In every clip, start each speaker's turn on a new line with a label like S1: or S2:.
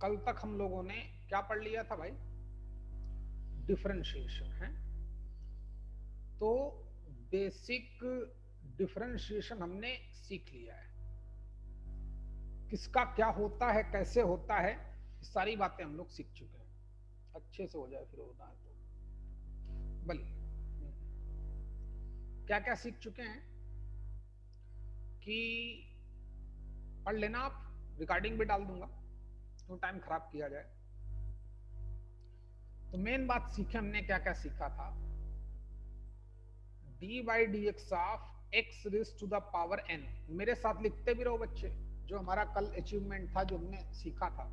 S1: कल तक हम लोगों ने क्या पढ़ लिया था भाई? डिफरेंशिएशन है। तो बेसिक डिफरेंशिएशन हमने सीख लिया है, किसका क्या होता है, कैसे होता है, सारी बातें हम लोग सीख चुके हैं। अच्छे से हो जाए फिर होना है तो बल क्या क्या सीख चुके हैं कि पढ़ लेना आप, रिकॉर्डिंग भी डाल दूंगा तो टाइम खराब किया जाए। तो मेन बात सीखे हमने, क्या क्या सीखा था? D by D x of x raise to the power n. मेरे साथ लिखते भी रहो बच्चे, जो हमारा कल अचीवमेंट था, जो हमने सीखा था,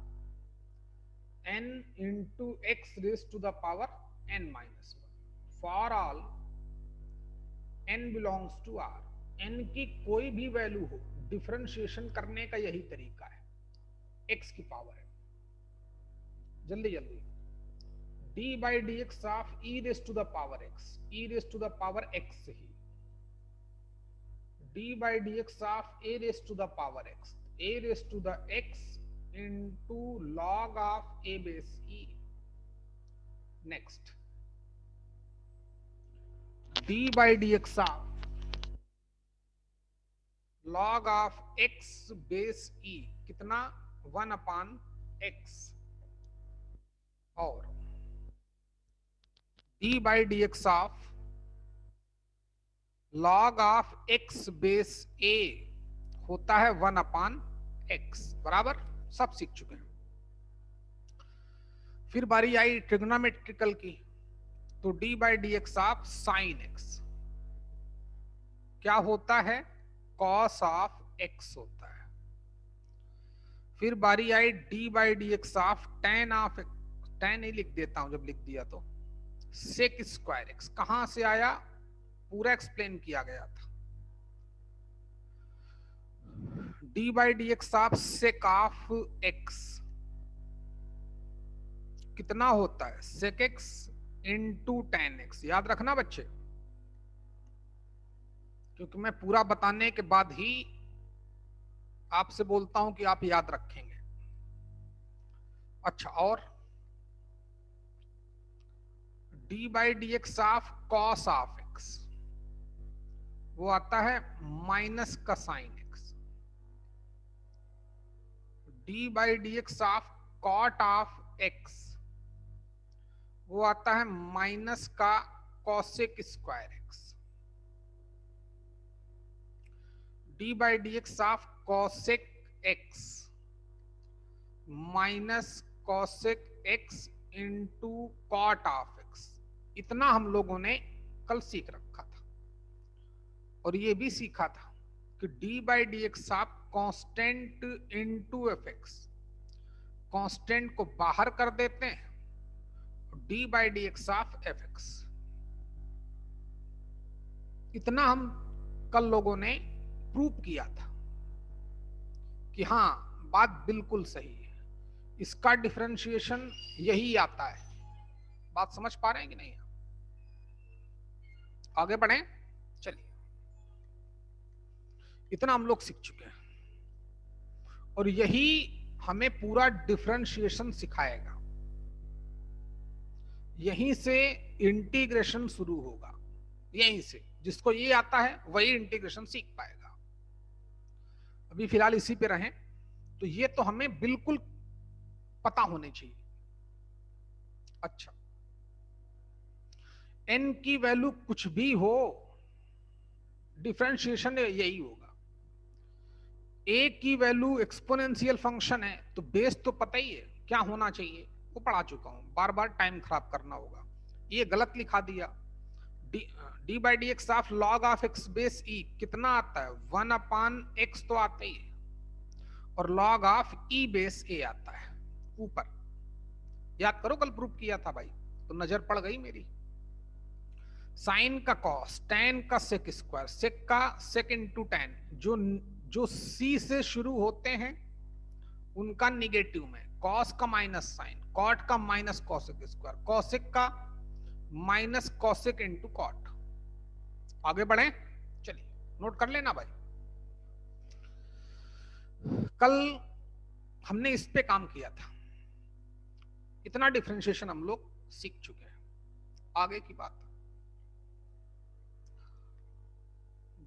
S1: n into x raise to the power n minus one for all n belongs to r। n की कोई भी वैल्यू हो, डिफरेंशिएशन करने का यही तरीका है, x की पावर है। जल्दी जल्दी, d by D x of e raise to the power x, e raise to the power x ही, d by dx of a raised to the power x, a raised to the x into log of a base e. Next, d by dx of log of x base e कितना? 1 upon x, और d by dx of log of x base a होता है 1 upon x, बराबर। सब सीख चुके हैं। फिर बारी आई ट्रिग्नोमेट्रिकल की, तो d by D x of sine x क्या होता है? कॉस ऑफ x होता है। फिर बारी आई d by D x of ten of, ten ही लिख देता हूं जब लिख दिया तो, सेक स्क्वायर एक्स। कहां से आया? पूरा एक्सप्लेन किया गया था। d by D x of sec of x कितना होता है? Sec x into tan x. याद रखना बच्चे, क्योंकि मैं पूरा बताने के बाद ही आपसे बोलता हूं कि आप याद रखेंगे। अच्छा, और d by D x of cos of x वो आता है माइनस का sine x। d by D x of cot of x वो आता है माइनस का cosec square x। d by D x of cosec x minus cosec x into cot of x। इतना हम लोगों ने कल सीख रखा था। और ये भी सीखा था कि d by D x of constant into F x, constant को बाहर कर देते हैं, d by D x of F x. इतना हम कल लोगों ने प्रूव किया था कि हाँ, बात बिल्कुल सही है, इसका डिफरेंशिएशन यही आता है। बात समझ पा रहे हैं कि नहीं? आगे बढ़े, चलिए। इतना हम लोग सीख चुके हैं, और यही हमें पूरा डिफरेंशिएशन सिखाएगा। यहीं से इंटीग्रेशन शुरू होगा, यहीं से। जिसको ये आता है वही इंटीग्रेशन सीख पाएगा। अभी फिलहाल इसी पे रहें। तो ये तो हमें बिल्कुल पता होने चाहिए। अच्छा, n की वैल्यू कुछ भी हो, डिफरेंशिएशन यही होगा। a की वैल्यू एक्सपोनेंशियल फंक्शन है, तो बेस तो पता ही है क्या होना चाहिए, वो पढ़ा चुका हूं, बार बार टाइम खराब करना होगा। ये गलत लिखा दिया। d by D x of log of x base e कितना आता है? 1 अपान एक्स तो आता ही है, और log of e base a आता है ऊपर। याद करो, कल प्रूफ किया था भाई, तो नजर पड़ गई मेरी। साइन का कॉस, टेन का सेक स्क्वायर, सेक का सेक इंटू टेन। जो सी से शुरू होते हैं उनका निगेटिव में, कॉस का माइनस साइन, कॉट का माइनस कॉसेक स्क्वायर, कॉसेक का माइनस कॉसेक इंटू कॉट। आगे बढ़े, चलिए नोट कर लेना भाई। कल हमने इस पे काम किया था, इतना डिफरेंशिएशन हम लोग सीख चुके हैं। आगे की बात,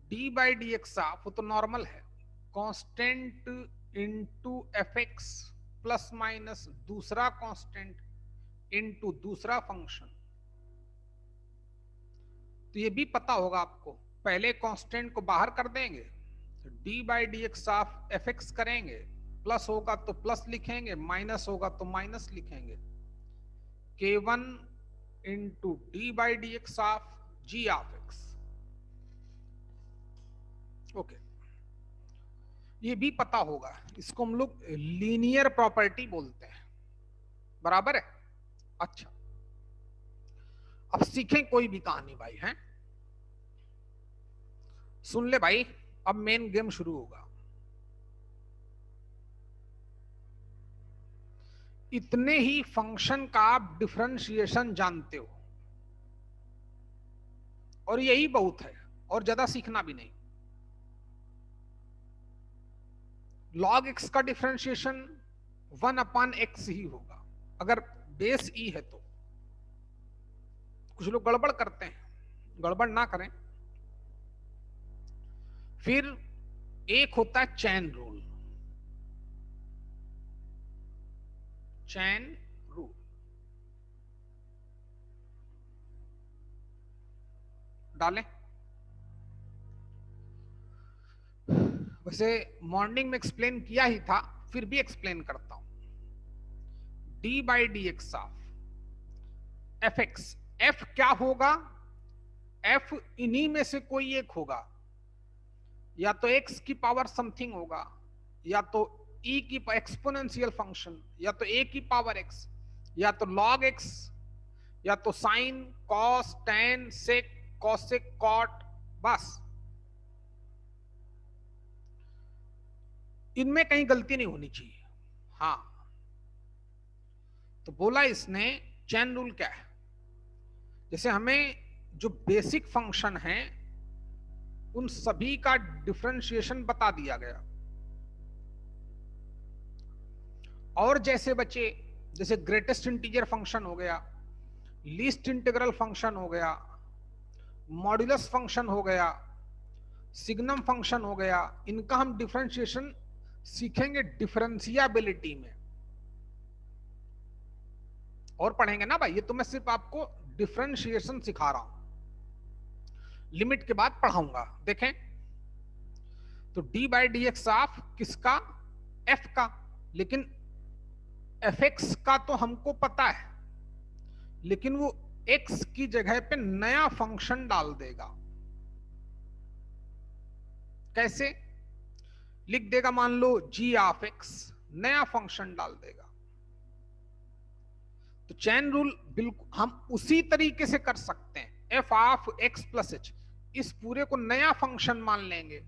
S1: D by D x of वो तो नॉर्मल है, constant into F x plus minus दूसरा कांस्टेंट इनटू दूसरा फंक्शन। तो ये भी पता होगा आपको, पहले कांस्टेंट को बाहर कर देंगे, तो D by D x of F x करेंगे, प्लस होगा तो प्लस लिखेंगे, माइनस होगा तो माइनस लिखेंगे, k1 into d by D x of g of x. Okay, ये भी पता होगा, इसको हम लोग लीनियर प्रॉपर्टी बोलते हैं, बराबर है। अच्छा, अब सीखें कोई भी कहानी भाई, हैं सुन ले भाई, अब मेन गेम शुरू होगा। इतने ही फंक्शन का आप डिफरेंशिएशन जानते हो, और यही बहुत है, और ज्यादा सीखना भी नहीं। log x का डिफरेंशिएशन 1/x ही होगा, अगर बेस e है तो। कुछ लोग गड़बड़ करते हैं, गड़बड़ ना करें। फिर एक होता है चैन रूल, चैन रूल डालें। वैसे मॉर्निंग में एक्सप्लेन किया ही था, फिर भी एक्सप्लेन करता हूं। D by D x of F x, F क्या होगा, एफ इन्हीं में से कोई एक होगा, या तो एक्स की पावर समथिंग होगा, या तो ई की एक्सपोनेंशियल फंक्शन, या तो ए की पावर एक्स, या तो लॉग एक्स, या तो sine cos tan sec cosec cot, बस इनमें कहीं गलती नहीं होनी चाहिए। हाँ, तो बोला इसने चैन रूल क्या है, जैसे हमें जो बेसिक फंक्शन है उन सभी का डिफरेंशिएशन बता दिया गया, और जैसे बचे, जैसे ग्रेटेस्ट इंटीजर फंक्शन हो गया, लीस्ट इंटीग्रल फंक्शन हो गया, मॉड्यूलस फंक्शन हो गया, सिग्नम फंक्शन हो गया, इनका हम डिफरेंशिएशन सीखेंगे डिफरेंशियाबिलिटी में, और पढ़ेंगे ना भाई। ये तो मैं सिर्फ आपको डिफरेंशिएशन सिखा रहा हूं, लिमिट के बाद पढ़ाऊंगा। देखें तो D by D x of किसका, एफ का, लेकिन एफ एक्स का तो हमको पता है, लेकिन वो एक्स की जगह पे नया फंक्शन डाल देगा। कैसे लिख देगा, मान लो जी ऑफ एक्स, नया फंक्शन डाल देगा। तो चैन रूल बिल्कुल हम उसी तरीके से कर सकते हैं, F of x plus H, इस पूरे को नया फंक्शन मान लेंगे,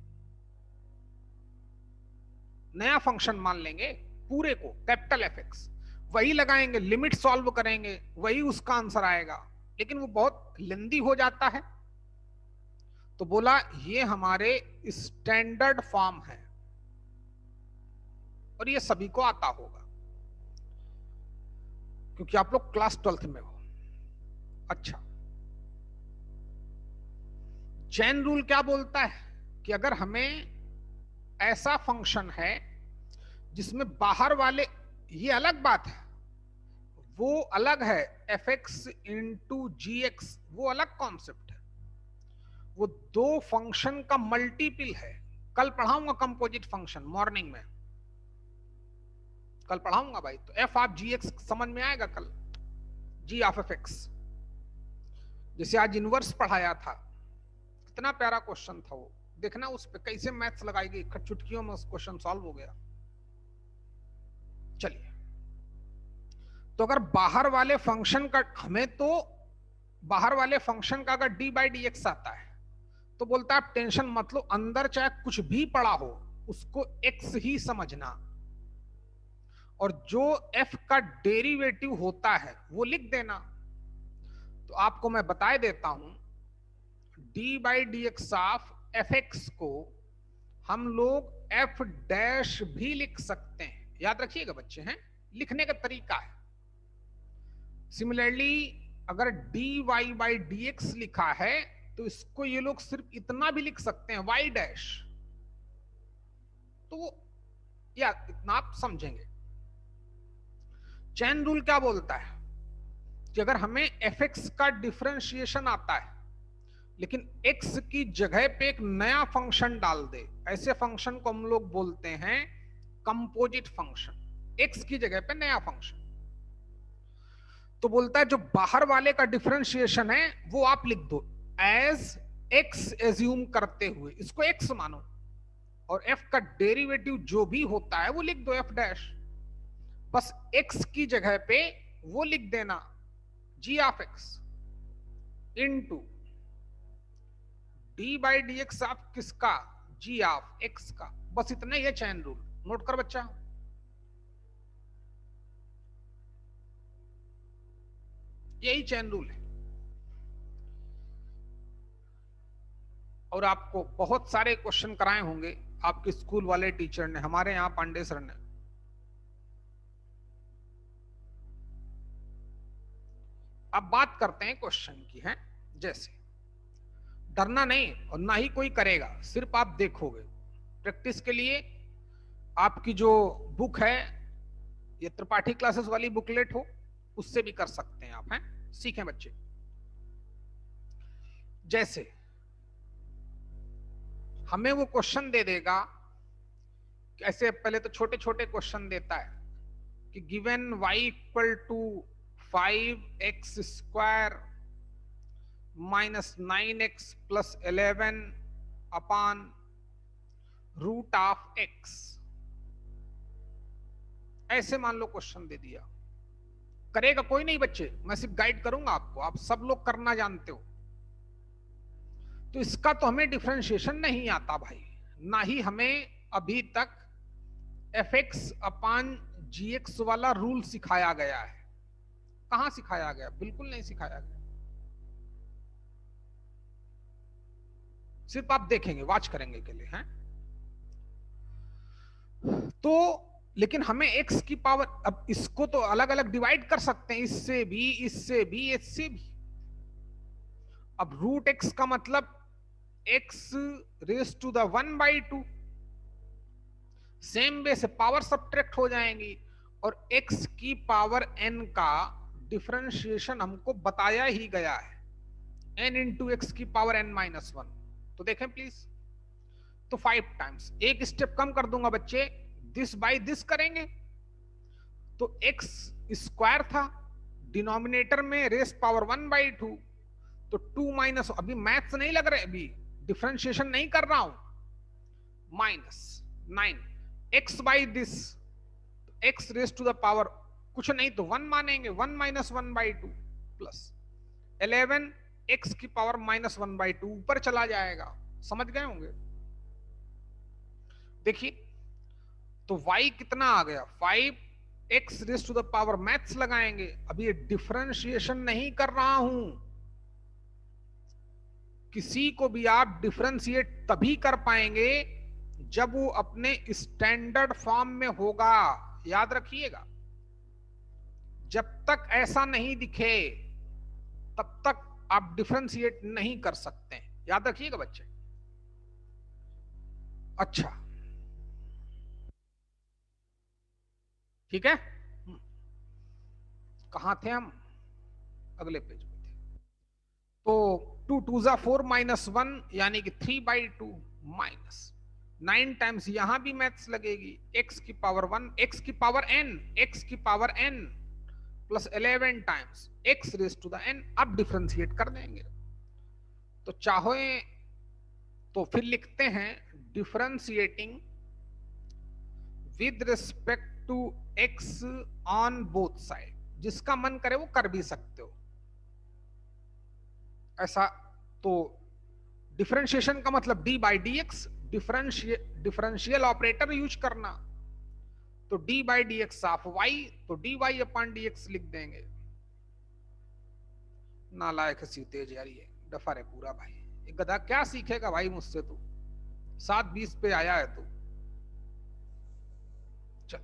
S1: नया फंक्शन मान लेंगे पूरे को, कैपिटल एफ एक्स, वही लगाएंगे, लिमिट सॉल्व करेंगे, वही उसका आंसर आएगा, लेकिन वो बहुत लेंदी हो जाता है। तो बोला ये हमारे स्टैंडर्ड फॉर्म है, और ये सभी को आता होगा क्योंकि आप लोग क्लास 12th में हो। अच्छा, चैन रूल क्या बोलता है कि अगर हमें ऐसा फंक्शन है जिसमें बाहर वाले, ये अलग बात है, वो अलग है, एफ एक्स इंटू जी एक्स वो अलग कॉन्सेप्ट है, वो दो फंक्शन का मल्टीपल है। कल पढ़ाऊंगा कंपोजिट फंक्शन मॉर्निंग में, कल पढ़ाऊंगा भाई। तो एफ ऑफ जी एक्स समझ में आएगा कल, जी ऑफ एफ एक्स, जैसे आज इनवर्स पढ़ाया था, कितना प्यारा क्वेश्चन था वो, देखना उस पे कैसे मैथ्स लगाई गई, चुटकियों में उस क्वेश्चन सॉल्व हो गया। चलिए, तो अगर बाहर वाले फंक्शन का, हमें तो बाहर वाले फंक्शन का अगर डी बाई डी एक्स आता है तो बोलता है आप टेंशन मत लो, अंदर चाहे कुछ भी पड़ा हो उसको एक्स ही समझना, और जो एफ का डेरिवेटिव होता है वो लिख देना। तो आपको मैं बता देता हूं, D by D x of F x को हम लोग एफ डैश भी लिख सकते हैं, याद रखिएगा बच्चे, हैं लिखने का तरीका है। सिमिलरली अगर dy बाई dx लिखा है तो इसको ये लोग सिर्फ इतना भी लिख सकते हैं y डैश, तो या इतना आप समझेंगे। चेन रूल क्या बोलता है कि अगर हमें fx का डिफरेंशिएशन आता है लेकिन x की जगह पे एक नया फंक्शन डाल दे, ऐसे फंक्शन को हम लोग बोलते हैं कंपोजिट फंक्शन, x की जगह पे नया फंक्शन। तो बोलता है जो बाहर वाले का डिफरेंशिएशन है वो आप लिख दो एज x एज्यूम करते हुए, इसको x मानो, और f का डेरिवेटिव जो भी होता है वो लिख दो f डैश। बस x की जगह पे वो लिख देना g of x into D by D X आप किसका, g ऑफ x का। बस इतना ही है चैन रूल, नोट कर बच्चा। यही चैन रूल है। और आपको बहुत सारे क्वेश्चन कराए होंगे आपके स्कूल वाले टीचर ने, हमारे यहां पांडे सर ने। अब बात करते हैं क्वेश्चन की, है जैसे डरना नहीं और ना ही कोई करेगा, सिर्फ आप देखोगे। प्रैक्टिस के लिए आपकी जो बुक है, ये त्रिपाठी क्लासेस वाली बुकलेट हो, उससे भी कर सकते हैं आप, हैं सीखें बच्चे। जैसे हमें वो क्वेश्चन दे देगा, ऐसे पहले तो छोटे छोटे क्वेश्चन देता है कि given y equal to 5x square minus 9x plus 11 upon root of x, ऐसे मान लो क्वेश्चन दे दिया। करेगा कोई नहीं बच्चे, मैं सिर्फ गाइड करूंगा आपको, आप सब लोग करना जानते हो। तो इसका तो हमें डिफरेंशिएशन नहीं आता भाई, ना ही हमें अभी तक fx अपॉन gx वाला रूल सिखाया गया है। कहां सिखाया गया, बिल्कुल नहीं सिखाया गया। सिर्फ आप देखेंगे, वॉच करेंगे के लिए, हैं। तो लेकिन हमें x की पावर, अब इसको तो अलग अलग डिवाइड कर सकते हैं, इससे भी, इससे भी, इससे भी। अब रूट x का मतलब x raise to the 1/2, same way से पावर सब्ट्रैक्ट हो जाएंगी, और x की पावर n का डिफरेंशिएशन हमको बताया ही गया है, n इंटू एक्स की पावर n-1। तो देखें प्लीज, तो 5 टाइम्स, एक स्टेप कम कर दूंगा बच्चे, दिस बाय दिस करेंगे तो x स्क्वायर था, डिनोमिनेटर में रेस पावर 1/2, तो 2 माइनस, अभी मैथ्स नहीं लग रहे, अभी डिफरेंशिएशन नहीं कर रहा हूं, -9 x by this, x raise to the power कुछ नहीं तो 1 मानेंगे, 1 माइनस 1/2 प्लस 11 x की पावर -1/2 ऊपर चला जाएगा। समझ गए होंगे। देखिए तो y कितना आ गया, 5x raise to the power, maths लगाएंगे, अभी ये डिफरेंशिएशन नहीं कर रहा हूं। किसी को भी आप डिफरेंशिएट तभी कर पाएंगे जब वो अपने स्टैंडर्ड फॉर्म में होगा, याद रखिएगा। जब तक ऐसा नहीं दिखे तब तक आप डिफरेंशिएट नहीं कर सकते, याद रखिएगा बच्चे। अच्छा ठीक है, कहां थे हम, अगले पेज पे थे। तो 2 2 जा 4 -1 यानी कि 3/2 माइनस 9 टाइम्स, यहां भी मैथ्स लगेगी, x की पावर 1, x की पावर n, x की power n plus 11 times x raise to the n। अब डिफरेंशिएट कर देंगे, तो चाहे तो फिर लिखते हैं differentiating with respect to x on both side, जिसका मन करे वो कर भी सकते हो ऐसा। तो डिफरेंशिएशन का मतलब d by D x, differential operator use करना, तो d by D x of y, तो dy अपॉन dx लिख देंगे। नालायक सी तेज यार, ये डफर है पूरा भाई, ये गधा क्या सीखेगा भाई मुझसे, तो 7:20 पे आया है तो। चल,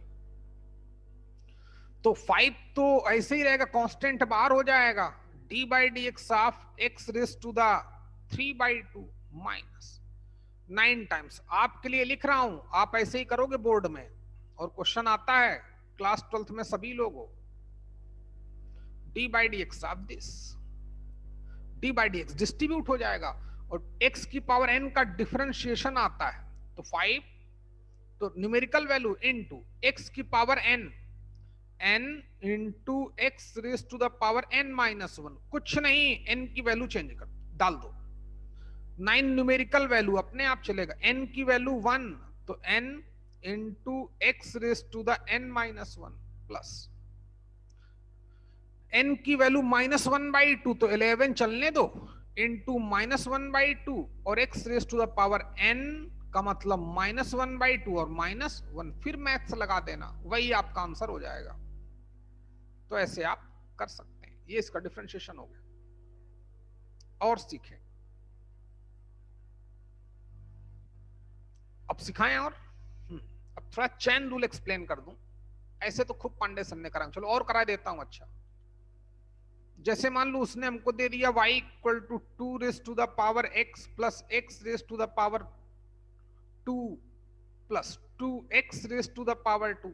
S1: तो 5 तो ऐसे ही रहेगा, कांस्टेंट बाहर हो जाएगा, d by D x of x raise to the 3/2 minus 9 times. आपके लिए लिख रहा हूं, आप ऐसे ही करोगे बोर्ड में, और क्वेश्चन आता है क्लास 12th में सभी लोगों, D by D x of this, D by D x distribute हो जाएगा, और x की पावर n का डिफरेंशिएशन आता है, तो 5 तो न्यूमेरिकल वैल्यू इनटू x की power n, n into x raise to the power n minus 1, कुछ नहीं, n की वैल्यू चेंज कर डाल दो, 9 न्यूमेरिकल वैल्यू अपने आप चलेगा, n की वैल्यू 1 तो n into x raise to the n minus 1 plus n की वैल्यू -1/2 तो 11 चलने दो, इंटू -1/2 और x raise to the power n का मतलब -1/2 और -1, फिर मैथ्स लगा देना, वही आपका आंसर हो जाएगा। तो ऐसे आप कर सकते हैं, ये इसका डिफरेंशिएशन हो गया। और सीखें, अब सिखाएं, और अब थोड़ा चैन रूल एक्सप्लेन कर दूं, ऐसे तो खूब पांडे सर ने करा, चलो और करा देता हूं। अच्छा, जैसे मान लो उसने हमको दे दिया y equal to 2 raise to the power x plus x raise to the power 2 plus 2x raise to the power 2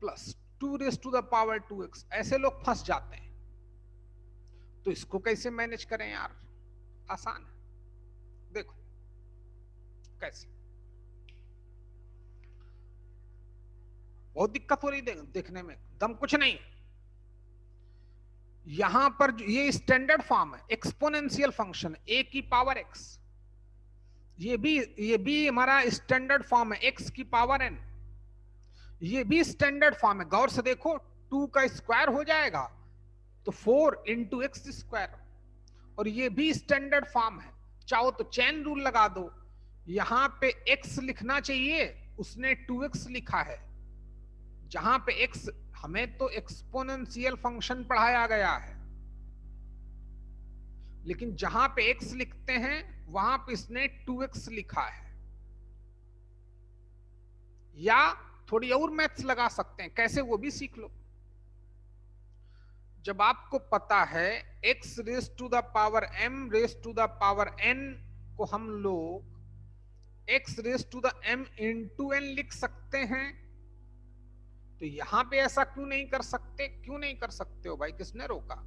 S1: plus 2 raise to the power 2x, ऐसे लोग फंस जाते हैं। तो इसको कैसे मैनेज करें यार, आसान है, देखो कैसे, बहुत दिक्कत हो रही देखने में, दम कुछ नहीं। यहां पर ये स्टैंडर्ड फॉर्म है, एक्सपोनेंशियल फंक्शन a की पावर x, ये भी हमारा स्टैंडर्ड फॉर्म है, x की पावर n, ये भी स्टैंडर्ड फॉर्म है। गौर से देखो, 2 का स्क्वायर हो जाएगा तो 4 इंटू एक्स स्क्वायर, और ये भी स्टैंडर्ड फॉर्म है। चाहो तो चैन रूल लगा दो, यहां पे x लिखना चाहिए, उसने 2x लिखा है, जहां पे x, हमें तो एक्सपोनेंशियल फंक्शन पढ़ाया गया है, लेकिन जहां पे x लिखते हैं वहां पे इसने 2x लिखा है। या थोड़ी और मैथ्स लगा सकते हैं, कैसे वो भी सीख लो। जब आपको पता है x raise to the power m raise to the power n को हम लोग x raise to the m into n लिख सकते हैं, तो यहां पे ऐसा क्यों नहीं कर सकते? क्यों नहीं कर सकते हो भाई, किसने रोका?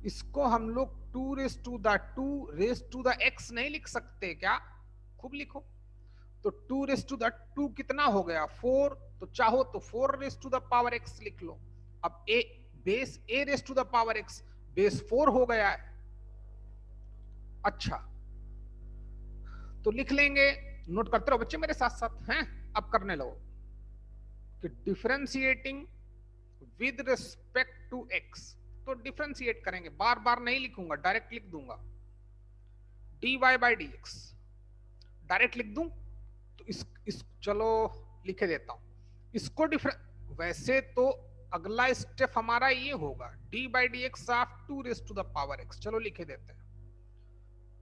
S1: इसको हम लोग 2 raise to the 2 raise to the x नहीं लिख सकते क्या? खूब लिखो। तो 2 रेस टू द 2 कितना हो गया? 4, तो चाहो तो 4 raise to the power x लिख लो। अब a base a raise to the power x base 4 हो गया है। अच्छा, तो लिख लेंगे, नोट करते रहो बच्चे मेरे साथ साथ हैं। अब करने लगो कि differentiating with respect to x, तो डिफरेंशिएट करेंगे, बार बार नहीं लिखूंगा, डायरेक्ट लिख दूंगा। dy by D x direct लिख दूं, तो इस चलो लिखे देता हूं इसको। वैसे तो अगला स्टेप हमारा ये होगा d by D x of 2 raise to the power x, चलो लिखे देते हैं,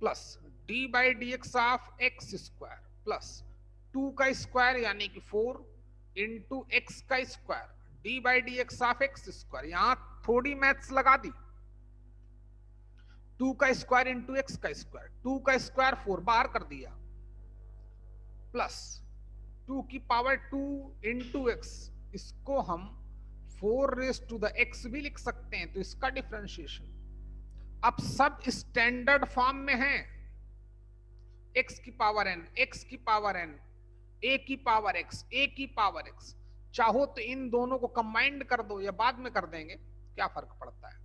S1: plus d by D x of x square plus 2 का स्क्वायर यानी कि 4 इंटू एक्स का square d by D x of x square. यहां थोड़ी मैथ्स लगा दी, 2 का स्क्वायर इंटू एक्स का स्क्वायर, 2 का स्क्वायर 4 बाहर कर दिया, प्लस 2 की पावर 2 इंटू एक्स, इसको हम 4 रेस टू द एक्स भी लिख सकते हैं, तो इसका डिफरेंशिएशन। अब सब स्टैंडर्ड फॉर्म में है, x की पावर n, x की पावर n, a की पावर x, a की पावर x। चाहो तो इन दोनों को कंबाइंड कर दो, या बाद में कर देंगे, क्या फर्क पड़ता है,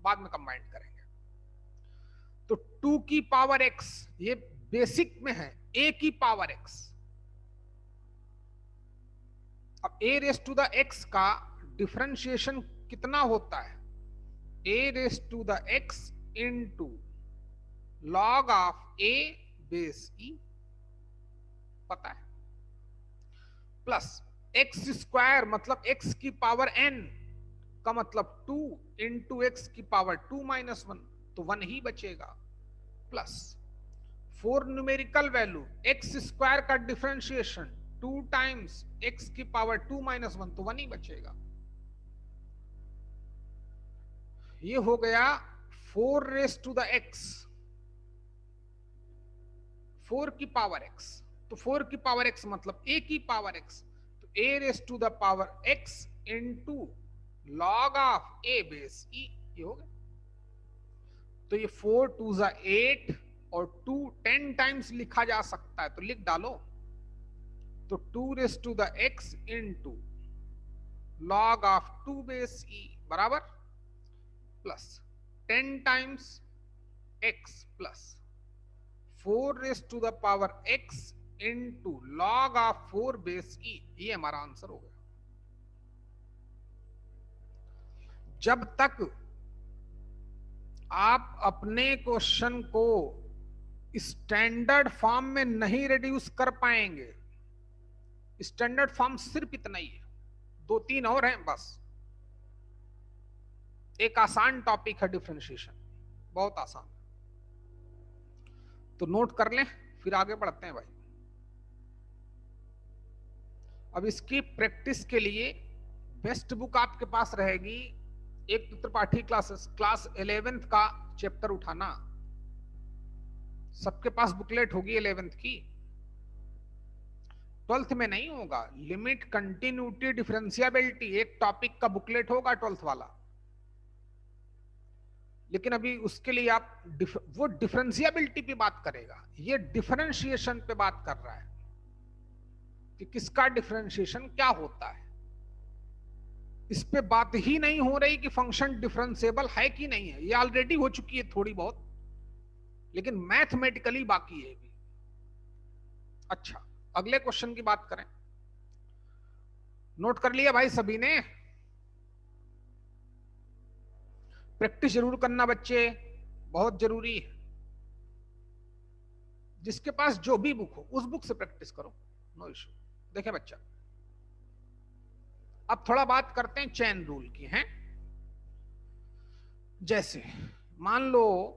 S1: बाद में कंबाइंड करेंगे। तो 2 की पावर x ये बेसिक में है, a की पावर x। अब a raise to the x का डिफरेंशिएशन कितना होता है? a raise to the x into log of a base e, पता है, प्लस एक्स स्क्वायर मतलब x की पावर n का मतलब 2 इंटू एक्स की पावर 2 माइनस 1, तो 1 ही बचेगा, plus 4 numerical value x square का डिफरेंशिएशन 2 टाइम्स x की पावर 2 माइनस 1, तो 1 ही बचेगा। ये हो गया 4 रेस टू द x, 4 की पावर x, तो 4 की पावर x मतलब a की पावर x, तो a raise to the power x into log of a base e, ये हो गया। तो ये 4 2 जा 8 और 2 10 टाइम्स लिखा जा सकता है, तो लिख डालो। तो 2 raise to the x into log of 2 base e बराबर plus 10 times x plus 4 raise to the power x into log of 4 base e, ये हमारा आंसर हो गया। जब तक आप अपने क्वेश्चन को स्टैंडर्ड फॉर्म में नहीं रिड्यूस कर पाएंगे, स्टैंडर्ड फॉर्म सिर्फ इतना ही है, 2-3 और हैं बस। एक आसान टॉपिक है डिफरेंशिएशन, बहुत आसान, तो नोट कर लें, फिर आगे बढ़ते हैं भाई। अब इसकी प्रैक्टिस के लिए बेस्ट बुक आपके पास रहेगी एक तो त्रिपाठी क्लासेस, क्लास 11th का चैप्टर उठाना। सबके पास बुकलेट होगी 11th की, 12th में नहीं होगा। लिमिट, कंटिन्यूटी, डिफरेंशियबिलिटी एक टॉपिक का बुकलेट होगा 12th वाला, लेकिन अभी उसके लिए आप वो डिफरेंशियबिलिटी पे बात करेगा, ये डिफरेंशिएशन पे बात कर रहा है कि किसका डिफरेंशिएशन क्या होता है। इस पे बात ही नहीं हो रही कि फंक्शन डिफरेंशिएबल है कि नहीं है, ये ऑलरेडी हो चुकी है थोड़ी बहुत, लेकिन मैथमेटिकली बाकी है भी। अच्छा, अगले क्वेश्चन की बात करें। नोट कर लिया भाई सभी ने? प्रैक्टिस जरूर करना बच्चे, बहुत जरूरी है। जिसके पास जो भी बुक हो उस बुक से प्रैक्टिस करो, नो इश्यू। देखें बच्चा, अब थोड़ा बात करते हैं चेन रूल की। हैं जैसे मान लो,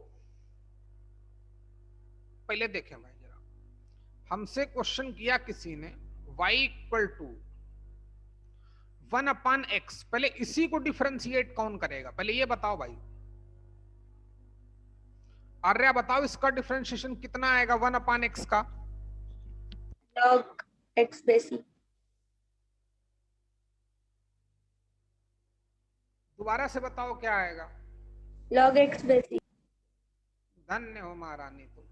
S1: पहले देखें भाई जरा, हमसे क्वेश्चन किया किसी ने y इक्वल टू 1/x, पहले इसी को डिफरेंशिएट कौन करेगा, पहले ये बताओ भाई। आर्या बताओ, इसका डिफरेंशिएशन कितना आएगा 1/x का?
S2: log x base e।
S1: दोबारा से बताओ क्या आएगा?
S2: log x base e।
S1: धन्य हो महारानी तुम,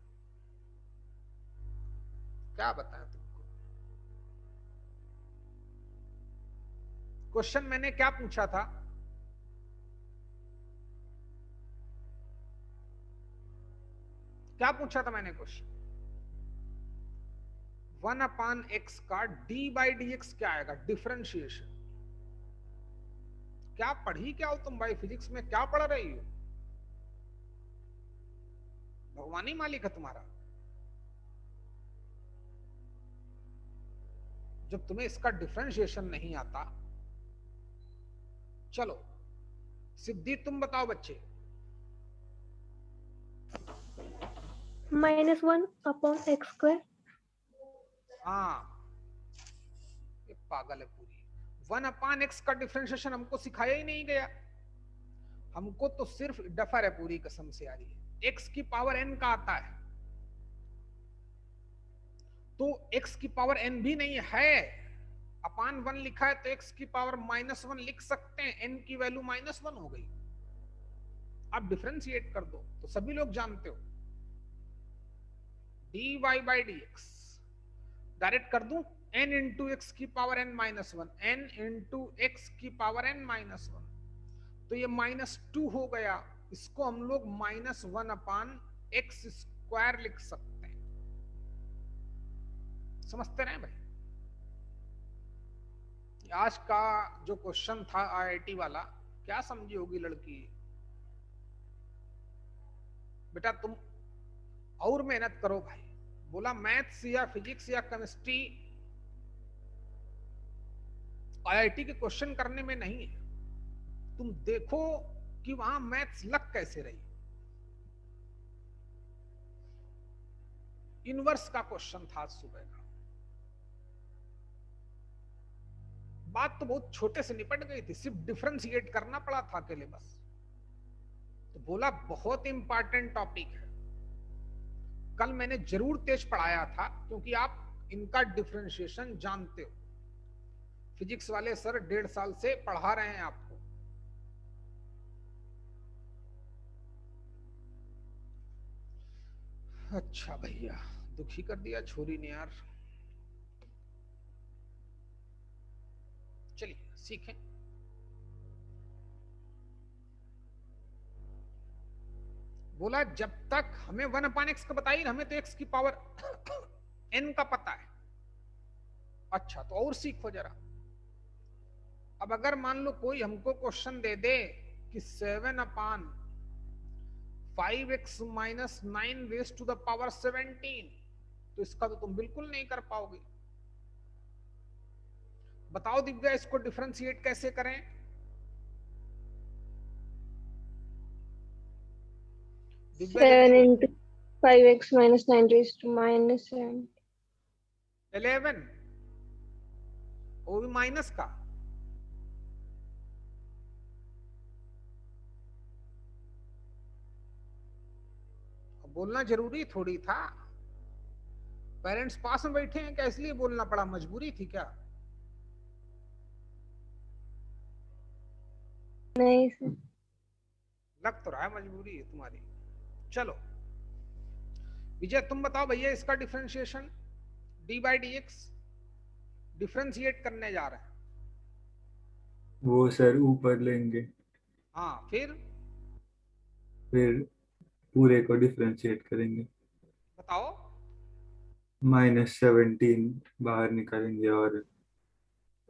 S1: क्या बताया तुमको। क्वेश्चन मैंने क्या पूछा था? क्या पूछा था मैंने क्वेश्चन? 1/x का d/dx क्या आएगा, डिफरेंशिएशन। क्या पढ़ी क्या हो तुम भाई, फिजिक्स में क्या पढ़ रही हो? भगवानी मालिक है तुम्हारा। जब तुम्हें इसका डिफरेंशिएशन नहीं आता, चलो सिद्धि तुम बताओ बच्चे।
S2: -1/x²।
S1: हाँ, ये पागल है पूरी। 1/x का डिफरेंशिएशन हमको सिखाया ही नहीं गया, हमको तो सिर्फ डफर है पूरी, कसम से आ रही है। x की पावर n का आता है, तो x की पावर n भी नहीं है, अपान 1 लिखा है, तो x की पावर -1 लिख सकते हैं, n की वैल्यू -1 हो गई। आप डिफरेंशिएट कर दो तो सभी लोग जानते हो, dy/dx डायरेक्ट कर दूं, n इंटू एक्स की power n-1, n into x की पावर n-1, तो ये -2 हो गया। इसको हम लोग -1/x² लिख सकते हैं। समझते रहे भाई? आज का जो क्वेश्चन था आईआईटी वाला, क्या समझी होगी लड़की? बेटा तुम और मेहनत करो भाई। बोला मैथ्स या फिजिक्स या केमिस्ट्री आईआईटी के क्वेश्चन करने में नहीं है, तुम देखो कि वहां मैथ्स लग कैसे रही। इनवर्स का क्वेश्चन था सुबह का, बात तो बहुत छोटे से निपट गई थी, सिर्फ डिफरेंशिएट करना पड़ा था अकेले बस। तो बोला बहुत इंपॉर्टेंट टॉपिक है, कल मैंने जरूर तेज पढ़ाया था क्योंकि आप इनका डिफरेंशिएशन जानते हो। फिजिक्स वाले सर 1.5 साल से पढ़ा रहे हैं आपको। अच्छा भैया, दुखी कर दिया छोरी ने यार। चलिए सीखें। बोला जब तक हमें 1/x का बताइए, हमें तो x की पावर n का पता है। अच्छा तो और सीखो जरा। अब अगर मान लो कोई हमको क्वेश्चन दे दे कि 7/5x minus 9 raise to the power 17, तो इसका तो तुम बिल्कुल नहीं कर पाओगे। बताओ दिव्या, इसको डिफरेंशिएट कैसे करें? दिव्या जल्दी
S2: 7
S1: बोलो।
S2: into 5x minus 9 raised to minus 7.
S1: 11, वो भी माइनस का। बोलना जरूरी थोड़ी था, पेरेंट्स पास में बैठे हैं क्या इसलिए बोलना पड़ा, मजबूरी थी क्या?
S2: नहीं सर।
S1: लग तो रहा है मजबूरी है तुम्हारी। चलो विजय तुम बताओ भैया, इसका डिफरेंशिएशन d/dx डिफरेंशिएट करने जा रहे हैं।
S3: वो सर ऊपर लेंगे,
S1: हाँ फिर
S3: फिर पूरे को डिफरेंशिएट करेंगे।
S1: बताओ।
S3: -17 बाहर निकालेंगे और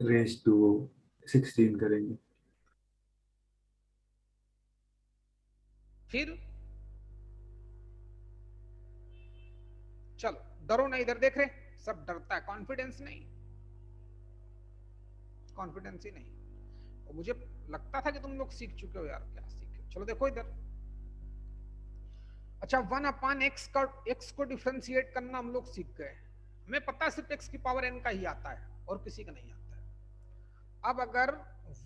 S3: रेज टू 16 करेंगे।
S1: फिर चलो डरो ना, इधर देख रहे सब डरता है, कॉन्फिडेंस नहीं, कॉन्फिडेंस ही नहीं। और मुझे लगता था कि तुम लोग सीख चुके हो यार, क्या सीखे। चलो देखो इधर। अच्छा 1/x का, x को डिफरेंशिएट करना हम लोग सीख गए। हमें पता सिर्फ x की पावर n का ही आता है और किसी का नहीं आता है। अब अगर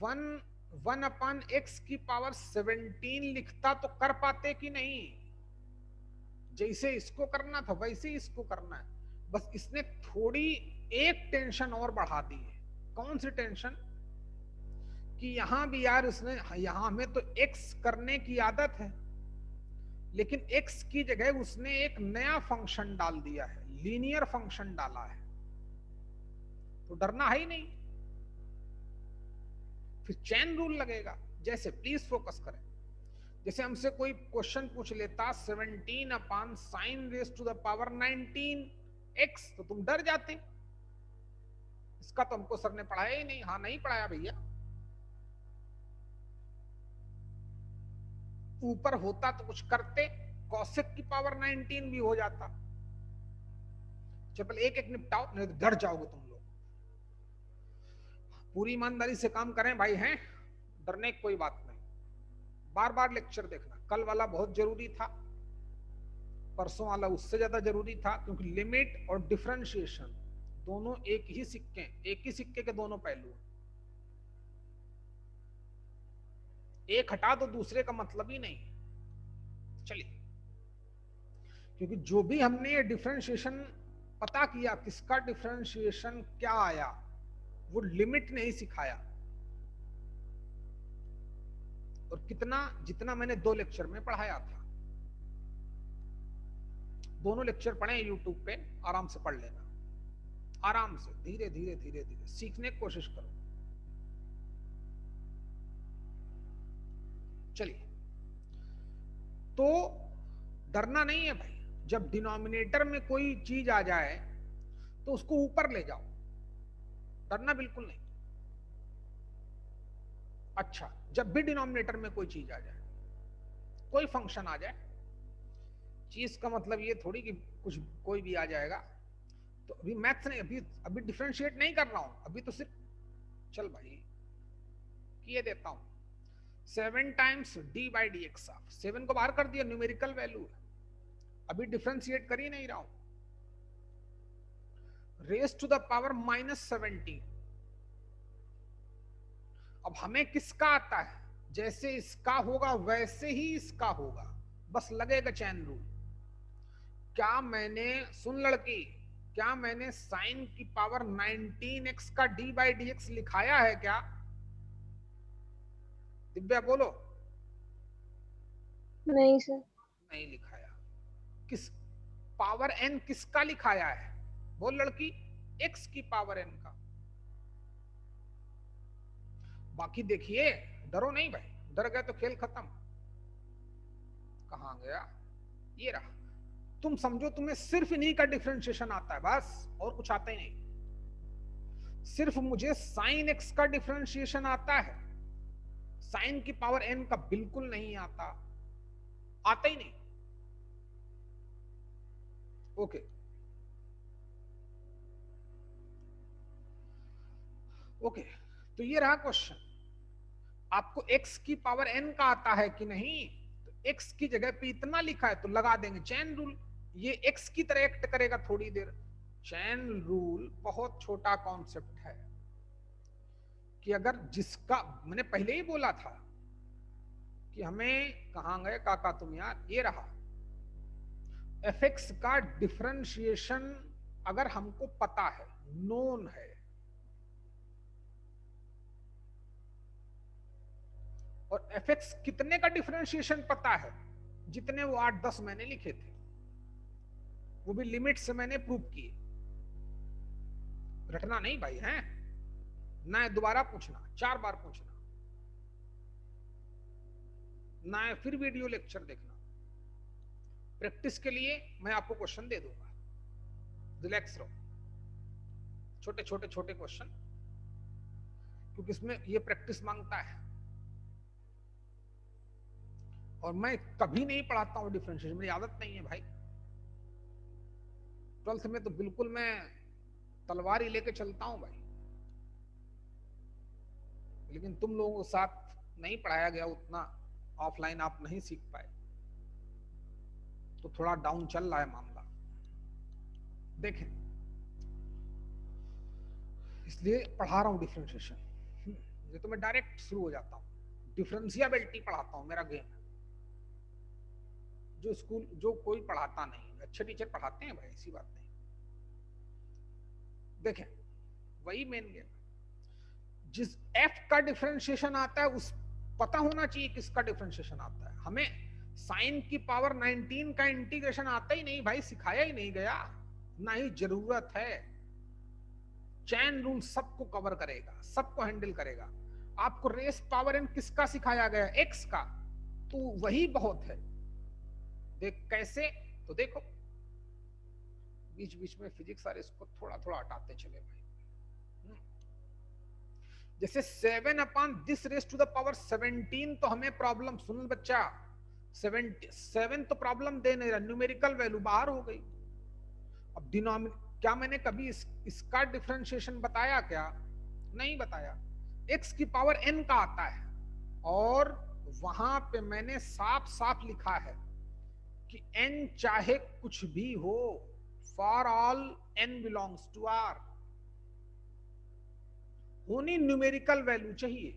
S1: 1/x की पावर 17 लिखता तो कर पाते कि नहीं? जैसे इसको करना था वैसे ही इसको करना है, बस इसने थोड़ी एक टेंशन और बढ़ा दी है। कौन सी टेंशन? कि यहां भी यार उसने, यहां हमें तो x करने की आदत है, लेकिन x की जगह उसने एक नया फंक्शन डाल दिया है, लीनियर फंक्शन डाला है। तो डरना है ही नहीं, फिर चैन रूल लगेगा। जैसे प्लीज फोकस करें, जैसे हमसे कोई क्वेश्चन पूछ लेता 17/sin raise to the power 19x, तो तुम डर जाते। इसका तो हमको सर ने पढ़ाया ही नहीं। हाँ नहीं पढ़ाया भैया, ऊपर होता तो कुछ करते, कौशिक की पावर 19 भी हो जाता। चल एक एक निपटाओ, नहीं तो डर जाओगे तुम लोग। पूरी ईमानदारी से काम करें भाई, हैं डरने की कोई बात नहीं। बार बार लेक्चर देखना, कल वाला बहुत जरूरी था, परसों वाला उससे ज्यादा जरूरी था, क्योंकि लिमिट और डिफरेंशिएशन दोनों एक ही सिक्के के दोनों पहलू हैं। एक हटा तो दूसरे का मतलब ही नहीं। चलिए, क्योंकि जो भी हमने ये डिफरेंशिएशन पता किया, किसका डिफरेंशिएशन क्या आया, वो लिमिट नहीं सिखाया। और कितना, जितना मैंने 2 लेक्चर में पढ़ाया था, दोनों लेक्चर पढ़े यूट्यूब पे, आराम से पढ़ लेना, आराम से धीरे धीरे धीरे धीरे सीखने की कोशिश करो। चलिए, तो डरना नहीं है भाई। जब डिनोमिनेटर में कोई चीज आ जाए तो उसको ऊपर ले जाओ, डरना बिल्कुल नहीं। अच्छा, जब भी डिनोमिनेटर में कोई चीज आ जाए, कोई फंक्शन आ जाए, चीज का मतलब ये थोड़ी कि कुछ कोई भी आ जाएगा। तो अभी मैथ्स नहीं, अभी अभी डिफरेंशिएट नहीं कर रहा हूं, अभी तो सिर्फ चल भाई किए देता हूं। 7 टाइम्स d/dx, 7 को बाहर कर दिया, न्यूमेरिकल वैल्यू है, अभी डिफरेंशिएट कर ही नहीं रहा हूं। रेज टू द पावर -17, अब हमें किसका आता है, जैसे इसका होगा वैसे ही इसका होगा, बस लगेगा चैन रूल। क्या मैंने, सुन लड़की, क्या मैंने साइन की पावर 19x का d/dx लिखाया है क्या? दिव्या बोलो।
S2: नहीं सर।
S1: नहीं लिखाया। किस पावर n किसका लिखाया है? बोल लड़की। x की पावर n का। बाकी देखिए, डरो नहीं भाई, डर गए तो खेल खत्म। कहां गया, ये रहा। तुम समझो तुम्हें सिर्फ इन्हीं का डिफरेंशिएशन आता है, बस और कुछ आता ही नहीं। सिर्फ मुझे साइन x का डिफरेंशिएशन आता है, साइन की पावर n का बिल्कुल नहीं आता, आता ही नहीं। ओके ओके, तो ये रहा क्वेश्चन। आपको x की पावर n का आता है कि नहीं? तो x की जगह पे इतना लिखा है तो लगा देंगे चैन रूल। ये x की तरह एक्ट करेगा थोड़ी देर। चैन रूल बहुत छोटा कॉन्सेप्ट है कि अगर जिसका, मैंने पहले ही बोला था कि हमें, कहां गए काका तुम यार, ये रहा fx का डिफरेंशिएशन अगर हमको पता है, नोन है, और fx कितने का डिफरेंशिएशन पता है, जितने वो 8-10 मैंने लिखे थे, वो भी लिमिट से मैंने प्रूव किए। रटना नहीं भाई, हैं ना, दोबारा पूछना, 4 बार पूछना ना, फिर वीडियो लेक्चर देखना। प्रैक्टिस के लिए मैं आपको क्वेश्चन दे दूंगा, रिलैक्स रहो। छोटे छोटे छोटे क्वेश्चन, क्योंकि इसमें ये प्रैक्टिस मांगता है। और मैं कभी नहीं पढ़ाता हूं डिफरेंशिएशन, मेरी आदत नहीं है भाई। 12th में तो बिल्कुल मैं तलवार ही लेके चलता हूं भाई, लेकिन तुम लोगों के साथ नहीं पढ़ाया गया उतना, ऑफलाइन आप नहीं सीख पाए, तो थोड़ा डाउन चल रहा है मामला। देखें, इसलिए पढ़ा रहा हूं डिफरेंशिएशन, ये तो मैं डायरेक्ट शुरू हो जाता हूं। डिफरेंशियबिलिटी पढ़ाता हूं, मेरा गेम है, जो स्कूल जो कोई पढ़ाता नहीं। अच्छे टीचर पढ़ाते हैं भाई, ऐसी बात नहीं। देखें, वही मेन गेम। जिस f का डिफरेंशिएशन आता है उस पता होना चाहिए किसका डिफरेंशिएशन आता है। हमें साइन की पावर 19 का इंटीग्रेशन आता ही नहीं भाई, सिखाया ही नहीं गया, ना ही जरूरत है। चैन रूल सबको कवर करेगा, सबको हैंडल करेगा। आपको रेस पावर n किसका सिखाया गया? x का, तो वही बहुत है। देख कैसे, तो देखो बीच बीच में फिजिक्स और इसको थोड़ा थोड़ा हटाते चले भाई। जैसे 7/this⁻17 तो हमें प्रॉब्लम, सुन बच्चा, 7 तो प्रॉब्लम दे नहीं रहा, न्यूमेरिकल वैल्यू बाहर हो गई। अब क्या मैंने कभी इसका डिफरेंशिएशन बताया क्या? नहीं बताया। x की पावर n का आता है, और वहां पे मैंने साफ साफ लिखा है कि n चाहे कुछ भी हो, for all n belongs to r, होनी न्यूमेरिकल वैल्यू चाहिए।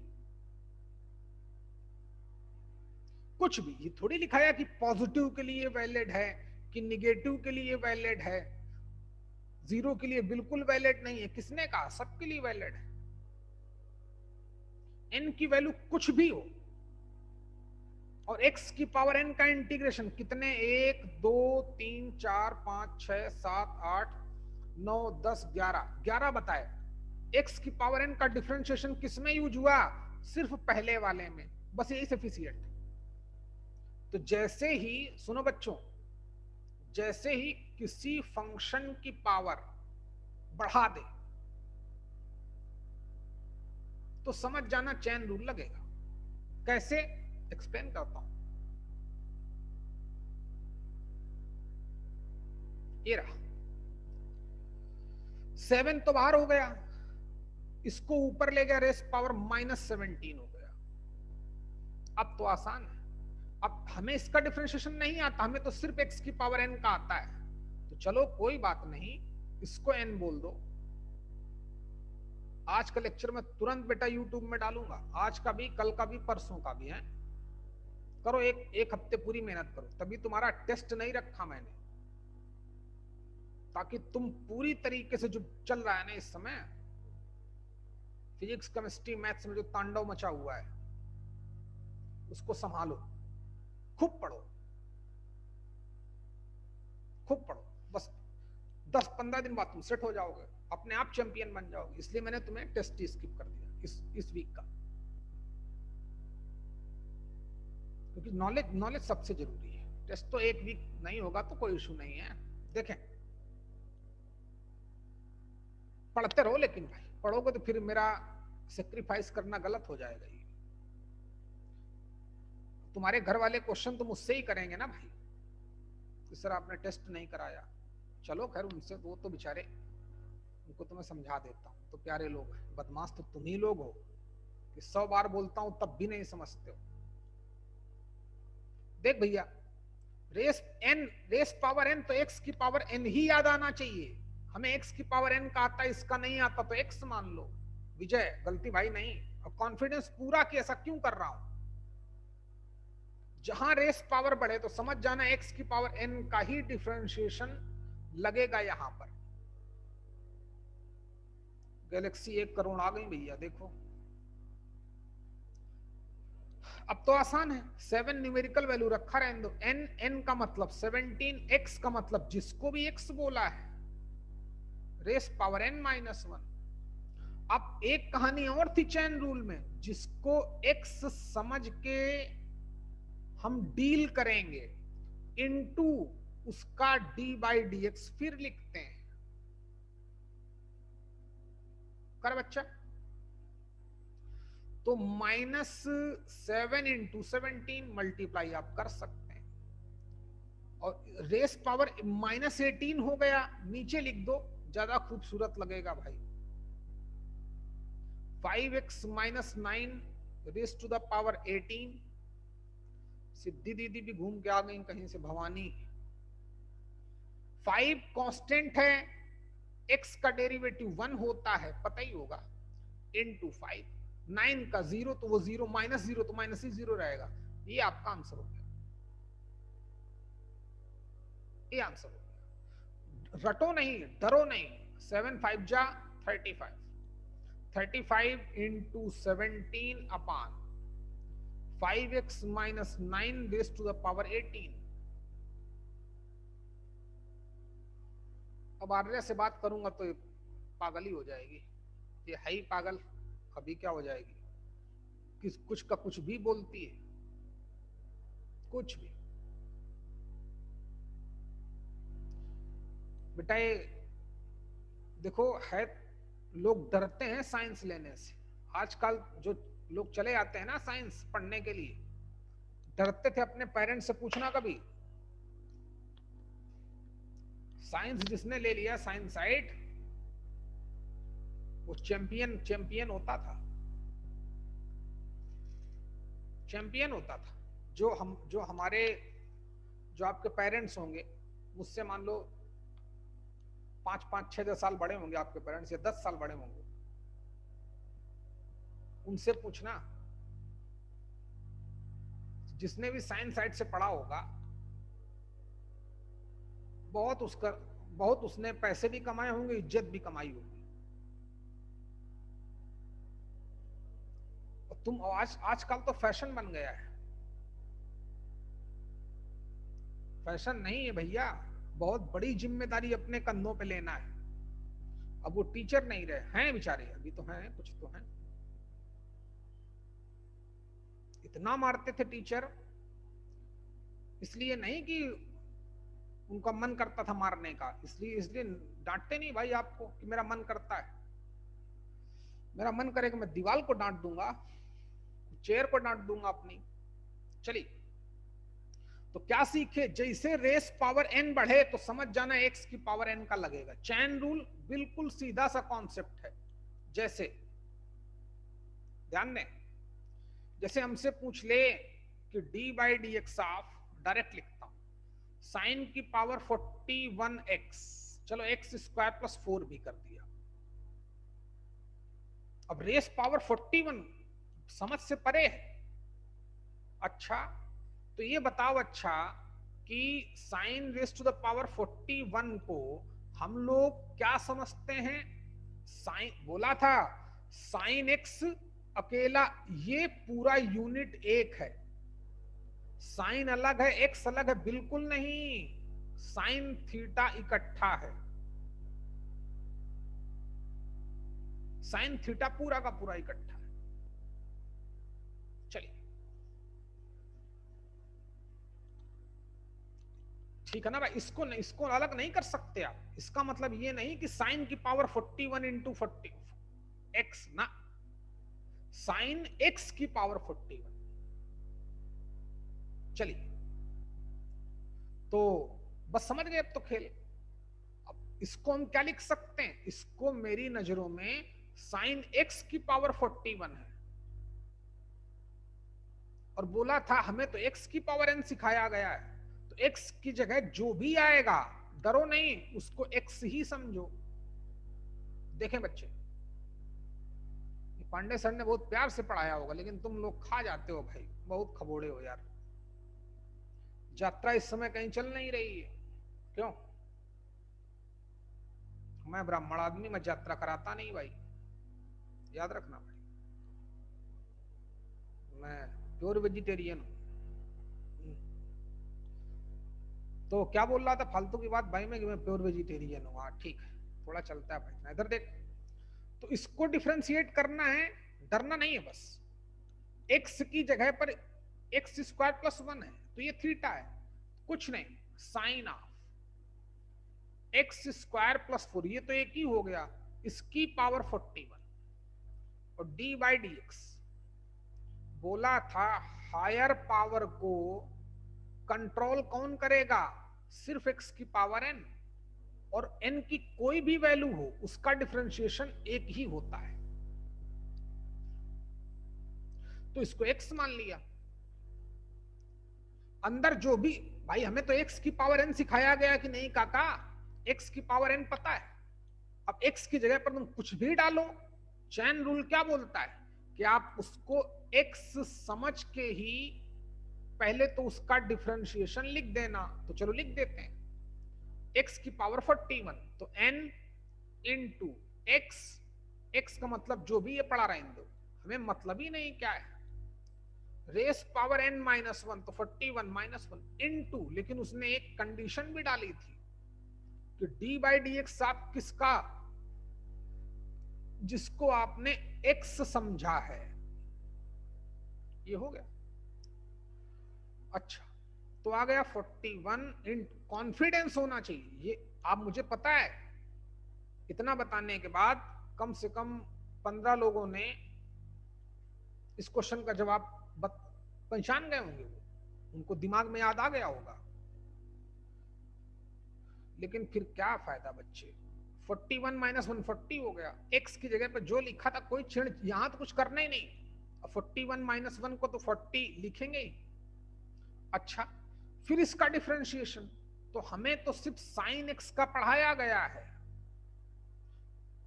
S1: कुछ भी, ये थोड़ी लिखाया कि पॉजिटिव के लिए वैलिड है, कि निगेटिव के लिए वैलिड है, 0 के लिए बिल्कुल वैलिड नहीं है। किसने कहा? सबके लिए वैलिड है। n की वैल्यू कुछ भी हो, और x की पावर n का इंटीग्रेशन कितने, 1 2 3 4 5 6 7 8 9 10 11 बताए। x की पावर n का डिफरेंशिएशन किसमें यूज हुआ? सिर्फ पहले वाले में, बस यही सफिशिएंट। तो जैसे ही, सुनो बच्चों, जैसे ही किसी फंक्शन की पावर बढ़ा दे तो समझ जाना चैन रूल लगेगा। कैसे? एक्सप्लेन करता हूं। ये रहा 7 तो बाहर हो गया, इसको ऊपर ले गया, रेस पावर -17 हो गया। अब तो आसान है। अब हमें इसका डिफरेंशिएशन नहीं आता, हमें तो सिर्फ x की पावर n का आता है। तो चलो कोई बात नहीं, इसको n बोल दो। आज का लेक्चर मैं तुरंत बेटा यूट्यूब में डालूंगा, आज का भी, कल का भी, परसों का भी है। करो, एक हफ्ते पूरी मेहनत करो, तभी तुम्हारा टेस्ट नहीं रखा मैंने, ताकि तुम पूरी तरीके से जो चल रहा है ना इस समय, फिजिक्स केमिस्ट्री मैथ्स में जो तांडव मचा हुआ है उसको संभालो। खूब पढ़ो, खूब पढ़ो, बस 10-15 दिन बाद तुम सेट हो जाओगे, अपने आप चैंपियन बन जाओगे। इसलिए मैंने तुम्हें टेस्ट स्किप कर दिया इस वीक का, क्योंकि नॉलेज सबसे जरूरी है। टेस्ट तो एक वीक नहीं होगा तो कोई इशू नहीं है। देखें, पढ़ते रहो, लेकिन भाई पढ़ोगे तो फिर मेरा सेक्रीफाइस करना गलत हो जाएगा। ये तुम्हारे घर वाले क्वेश्चन तो मुझसे ही करेंगे ना भाई, इस तरह आपने टेस्ट नहीं कराया। चलो खैर, उनसे वो तो बेचारे, उनको तो मैं समझा देता हूँ, तो प्यारे लोग हैं। बदमाश तो तुम ही लोग हो कि 100 बार बोलता हूं तब भी नहीं समझते हो। देख भैया, रेस पावर एन, तो एक्स की पावर एन ही याद आना चाहिए। हमें एक्स की पावर एन का आता है, इसका नहीं आता तो एक्स मान लो। विजय, गलती भाई नहीं, और कॉन्फिडेंस पूरा कि ऐसा क्यों कर रहा हूं। जहां रेस पावर बढ़े तो समझ जाना एक्स की पावर एन का ही डिफरेंशिएशन लगेगा यहां पर। गैलेक्सी 1 करोड़ आ गई भैया, देखो अब तो आसान है। 7 न्यूमेरिकल वैल्यू रखा रहने दो। n का मतलब 17, x का मतलब जिसको भी x बोला है, रेस पावर n-1। अब एक कहानी और थी चैन रूल में, जिसको x समझ के हम डील करेंगे, इनटू उसका d/dx फिर लिखते हैं। कर बच्चा, तो -7 × 17 मल्टीप्लाई आप कर सकते हैं, और रेस पावर -18 हो गया, नीचे लिख दो, ज्यादा खूबसूरत लगेगा भाई। 5x - 9 raise to the power 18। Siddhi दीदी भी घूम के आ गई कहीं से, भवानी। 5 कांस्टेंट है, x का डेरिवेटिव 1 होता है, पता ही होगा, इनटू 5। 9 का 0 तो वो 0, -0 तो माइनस ही 0 रहेगा। ये आपका आंसर हो गया, ये आंसर हो गया। रटो नहीं, डरो नहीं। 7 5 जा 35, 35 × 17 upon 5x - 9 raise to the power 18। अब आर्या से बात करूंगा तो पागल ही हो जाएगी, ये है ही पागल, अभी क्या हो जाएगी, किस कुछ का कुछ भी बोलती है, कुछ भी। बेटा ये देखो, है लोग डरते हैं साइंस लेने से। आजकल जो लोग चले आते हैं ना साइंस पढ़ने के लिए, डरते थे अपने पेरेंट्स से पूछना कभी। साइंस जिसने ले लिया साइंस साइड, वो चैंपियन होता था, चैंपियन होता था। जो हमारे, जो आपके पेरेंट्स होंगे, मुझसे मान लो 5 6 साल बड़े होंगे आपके पेरेंट्स, या 10 साल बड़े होंगे, उनसे पूछना, जिसने भी साइंस साइड से पढ़ा होगा, बहुत उसने पैसे भी कमाए होंगे, इज्जत भी कमाई होगी। तुम आजकल तो फैशन बन गया है। फैशन नहीं है भैया, बहुत बड़ी जिम्मेदारी अपने कंधों पे लेना है। अब वो टीचर नहीं रहे हैं बेचारे, अभी तो हैं, कुछ तो हैं। इतना मारते थे टीचर, इसलिए नहीं कि उनका मन करता था मारने का, इसलिए डांटते नहीं भाई आपको कि मेरा मन करता है। मेरा मन करेगा मैं दीवार को डांट दूंगा, चेयर को डांट दूंगा अपनी। चलिए, तो क्या सीखे, जैसे रेस पावर n बढ़े तो समझ जाना x की पावर n का लगेगा। चैन रूल बिल्कुल सीधा सा कॉन्सेप्ट है। जैसे ध्यान दें, जैसे हमसे पूछ ले कि d/dx ऑफ, डायरेक्ट लिखता हूं, साइन की पावर 41x, चलो x² + 4 भी कर दिया, अब रेस पावर 41 समझ से परे है। अच्छा तो ये बताओ अच्छा कि sine raise to the power 41 को हम लोग क्या समझते हैं? साइन बोला था साइन एक्स अकेला, ये पूरा यूनिट एक है, साइन अलग है एक्स अलग है, बिल्कुल नहीं, साइन थीटा इकट्ठा है, साइन थीटा पूरा का पूरा इकट्ठा है। चलिए ठीक है ना भाई, इसको अलग नहीं कर सकते आप। इसका मतलब ये नहीं कि साइन की पावर 41 इंटू 40 एक्स ना, साइन एक्स की पावर 41। चलिए तो बस समझ गए अब तो खेल। अब इसको हम क्या लिख सकते हैं? इसको मेरी नजरों में साइन एक्स की पावर 41 है, और बोला था हमें तो एक्स की पावर एन सिखाया गया है, तो एक्स की जगह जो भी आएगा डरो नहीं, उसको एक्स ही समझो। देखें बच्चे, पांडे सर ने बहुत प्यार से पढ़ाया होगा, लेकिन तुम लोग खा जाते हो भाई, बहुत खबोड़े हो यार। यात्रा इस समय कहीं चल नहीं रही है, क्यों? मैं ब्राह्मण आदमी, मैं यात्रा कराता नहीं भाई, याद रखना भाई, मैं प्योर वेजिटेरियन हूं। तो क्या बोल रहा था फालतू की बात भाई में कि मैं प्योर वेजिटेरियन हूँ? हाँ ठीक है, थोड़ा चलता है भाई। इधर देख, तो इसको डिफरेंशिएट करना है, डरना नहीं है बस। एक्स की जगह पर एक्स स्क्वायर प्लस 1 है, तो ये थीटा है, कुछ नहीं, sine of x square plus 4, ये तो एक ही हो गया, इसकी पावर 41, और डी बाई डी एक्स। बोला था हायर पावर को कंट्रोल कौन करेगा? सिर्फ एक्स की पावर एन, और एन की कोई भी वैल्यू हो उसका डिफरेंशिएशन एक ही होता है, तो इसको एक्स मान लिया। अंदर जो भी भाई, हमें तो एक्स की पावर एन सिखाया गया कि नहीं काका, एक्स की पावर एन पता है। अब एक्स की जगह पर तुम कुछ भी डालो, चैन रूल क्या बोलता है कि आप उसको एक्स समझ के ही पहले तो उसका डिफरेंशिएशन लिख देना। तो चलो लिख देते हैं, एक्स की पावर 41, तो एन इंटू एक्स, एक्स का मतलब जो भी ये पढ़ा रहे हैं, हमें मतलब ही नहीं क्या है, रेस पावर एन माइनस 1, तो 41 माइनस 1 इंटू, लेकिन उसने एक कंडीशन भी डाली थी कि डी बाई डी एक्स आप किसका, जिसको आपने एक्स समझा है, ये हो गया। अच्छा तो आ गया 41 इंटू, कॉन्फिडेंस होना चाहिए, ये आप मुझे पता है, इतना बताने के बाद कम से कम 15 लोगों ने इस क्वेश्चन का जवाब पहचान गए होंगे, उनको दिमाग में याद आ गया होगा। लेकिन फिर क्या फायदा बच्चे, 41 माइनस 1 40 हो गया, एक्स की जगह पर जो लिखा था कोई छेड़, यहां तो कुछ करना ही नहीं, 41 माइनस 1 को तो 40 लिखेंगे ही। अच्छा फिर इसका डिफरेंशिएशन, तो हमें तो सिर्फ साइन एक्स का पढ़ाया गया है,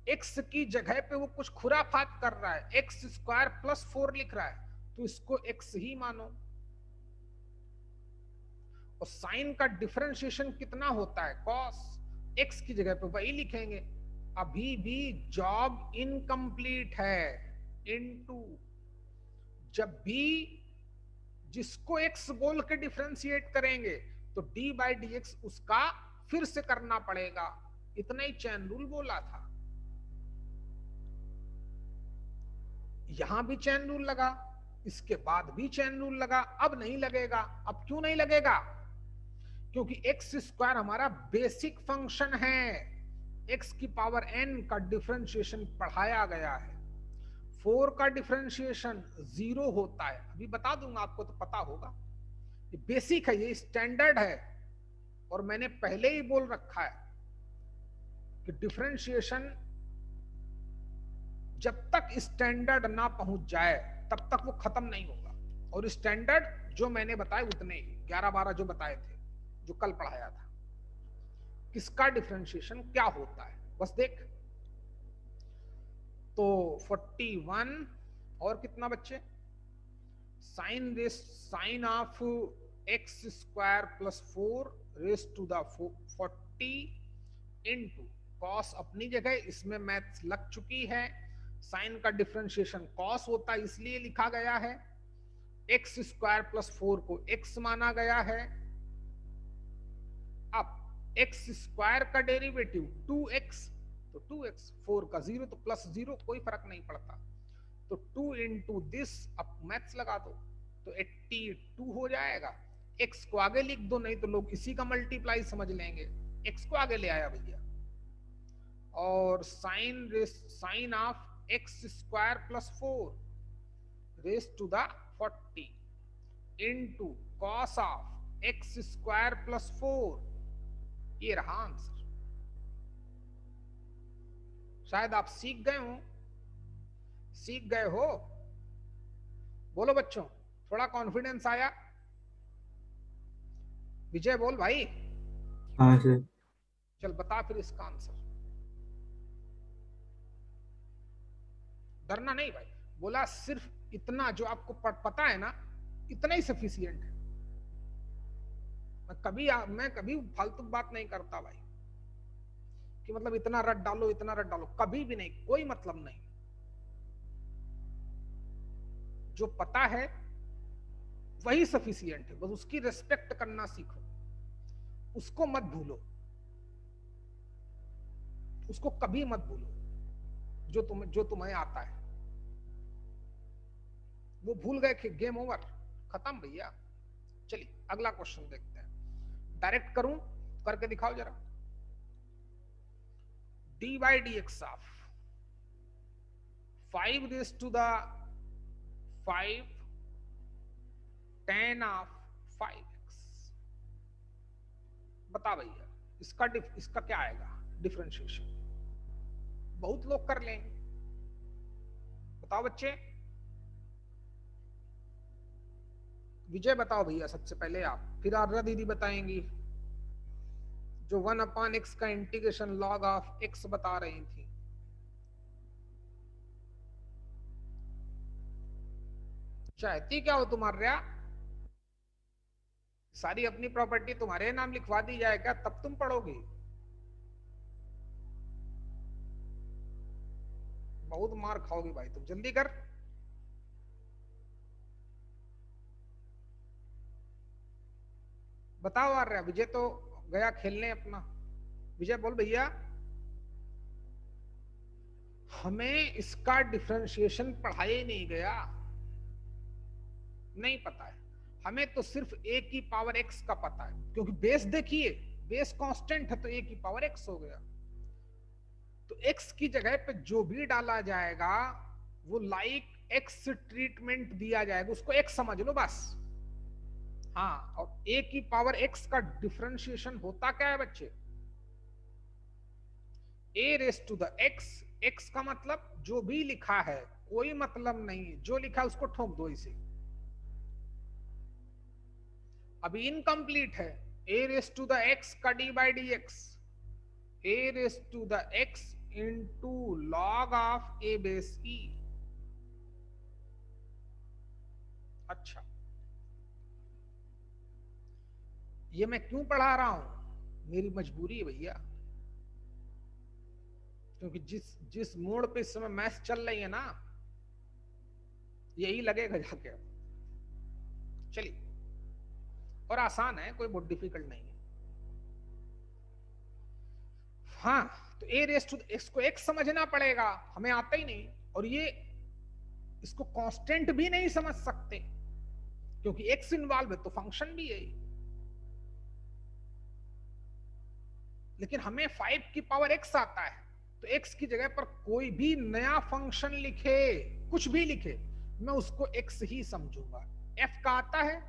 S1: एक्स की जगह पे वो कुछ खुराफात कर रहा है, एक्स स्क्वायर प्लस 4 लिख रहा है, तो इसको एक्स ही मानो। और साइन का डिफरेंशिएशन कितना होता है? कॉस, एक्स की जगह पे वही लिखेंगे, अभी भी जॉब इनकम्प्लीट है, इनटू, जब भी जिसको एक्स बोल के डिफरेंशिएट करेंगे तो डी बाई डी एक्स उसका फिर से करना पड़ेगा, इतना ही चैन रूल बोला था। यहां भी चैन रूल लगा, इसके बाद भी चैन रूल लगा, अब नहीं लगेगा। अब क्यों नहीं लगेगा? क्योंकि एक्स स्क्वायर हमारा बेसिक फंक्शन है, एक्स की पावर एन का डिफरेंशिएशन पढ़ाया गया है, 4 का डिफरेंशिएशन 0 होता है, अभी बता दूंगा आपको तो पता होगा, ये बेसिक है, ये स्टैंडर्ड है, और मैंने पहले ही बोल रखा है कि डिफरेंशिएशन जब तक स्टैंडर्ड ना पहुंच जाए तब तक वो खत्म नहीं होगा। और स्टैंडर्ड जो मैंने बताए उतने ही 11-12 जो बताए थे, जो कल पढ़ाया था, किसका डिफरेंशिएशन क्या होता है, बस देख। तो 41 और कितना बच्चे, sine of x square plus 4 raise to the 40 into cos अपनी जगह, इसमें मैथ्स लग चुकी है, साइन का डिफरेंशिएशन कॉस होता है इसलिए लिखा गया है, एक्स स्क्वायर प्लस 4 को एक्स माना गया है। अब एक्स स्क्वायर का डेरिवेटिव 2x, तो 2x, 4 का 0 तो प्लस 0, कोई फर्क नहीं पड़ता, तो 2 इंटू दिस, अब मैथ्स लगा दो तो 82 हो जाएगा। x को आगे लिख दो, नहीं तो लोग इसी का मल्टीप्लाई समझ लेंगे, x को आगे ले आया भैया, और sine of x square plus 4 raise to the 40 into cos of x square plus 4, ये रहा आंसर। शायद आप सीख गए हो, बोलो बच्चों, थोड़ा कॉन्फिडेंस आया? विजय बोल भाई।
S3: हाँ सर।
S1: चल बता फिर इसका आंसर, डरना नहीं भाई, बोला सिर्फ इतना जो आपको पता है ना, इतना ही सफिशियंट है। मैं कभी फालतू बात नहीं करता भाई, कि मतलब इतना रट डालो इतना रट डालो, कभी भी नहीं, कोई मतलब नहीं। जो पता है वही सफिशियंट है, बस उसकी रिस्पेक्ट करना सीखो, उसको मत भूलो, उसको कभी मत भूलो जो तुम्हें आता है। वो भूल गए कि गेम ओवर, खत्म भैया। चलिए अगला क्वेश्चन देखते हैं, डायरेक्ट करूं, करके दिखाओ जरा। D by D x of 5 raise to the 5 tan of 5x, बता भैया इसका क्या आएगा डिफरेंशिएशन? बहुत लोग कर लेंगे, बताओ बच्चे। विजय बताओ भैया सबसे पहले आप, फिर आर्या दीदी बताएंगी जो 1/x का इंटीग्रेशन log ऑफ x बता रही थी। चाहती क्या हो तुम आर्या? सारी अपनी प्रॉपर्टी तुम्हारे नाम लिखवा दी जाए क्या, तब तुम पढ़ोगी? बहुत मार खाओगी भाई तुम, जल्दी कर। बताओ आर्या, विजय तो गया खेलने अपना। विजय बोल भैया। हमें इसका डिफरेंशिएशन पढ़ाया नहीं गया, नहीं पता है हमें, तो सिर्फ a की पावर x का पता है, क्योंकि बेस देखिए, बेस कांस्टेंट है तो a की पावर x हो गया, तो x की जगह पे जो भी डाला जाएगा वो लाइक x ट्रीटमेंट दिया जाएगा, उसको x समझ लो बस। हाँ, और a की पावर x का डिफरेंशिएशन होता क्या है बच्चे? a raise to the x, x का मतलब जो भी लिखा है, कोई मतलब नहीं है, जो लिखा है उसको ठोक दो इसे। अभी इनकम्प्लीट है, a raise to the x का d by D x, a raise to the x into log of a base e। अच्छा, ये मैं क्यों पढ़ा रहा हूं? मेरी मजबूरी है भैया, क्योंकि जिस मोड़ पे इस समय मैथ चल रही है ना, यही लगेगा जाके। चलिए, और आसान है, कोई बहुत डिफिकल्ट नहीं है। हाँ, तो a रेस टू x को x समझना पड़ेगा, हमें आता ही नहीं, और ये इसको कांस्टेंट भी नहीं समझ सकते क्योंकि x इन्वॉल्व है, तो फंक्शन भी है। लेकिन हमें 5 की पावर x आता है, तो x की जगह पर कोई भी नया फंक्शन लिखे, कुछ भी लिखे, मैं उसको x ही समझूंगा। f का आता है,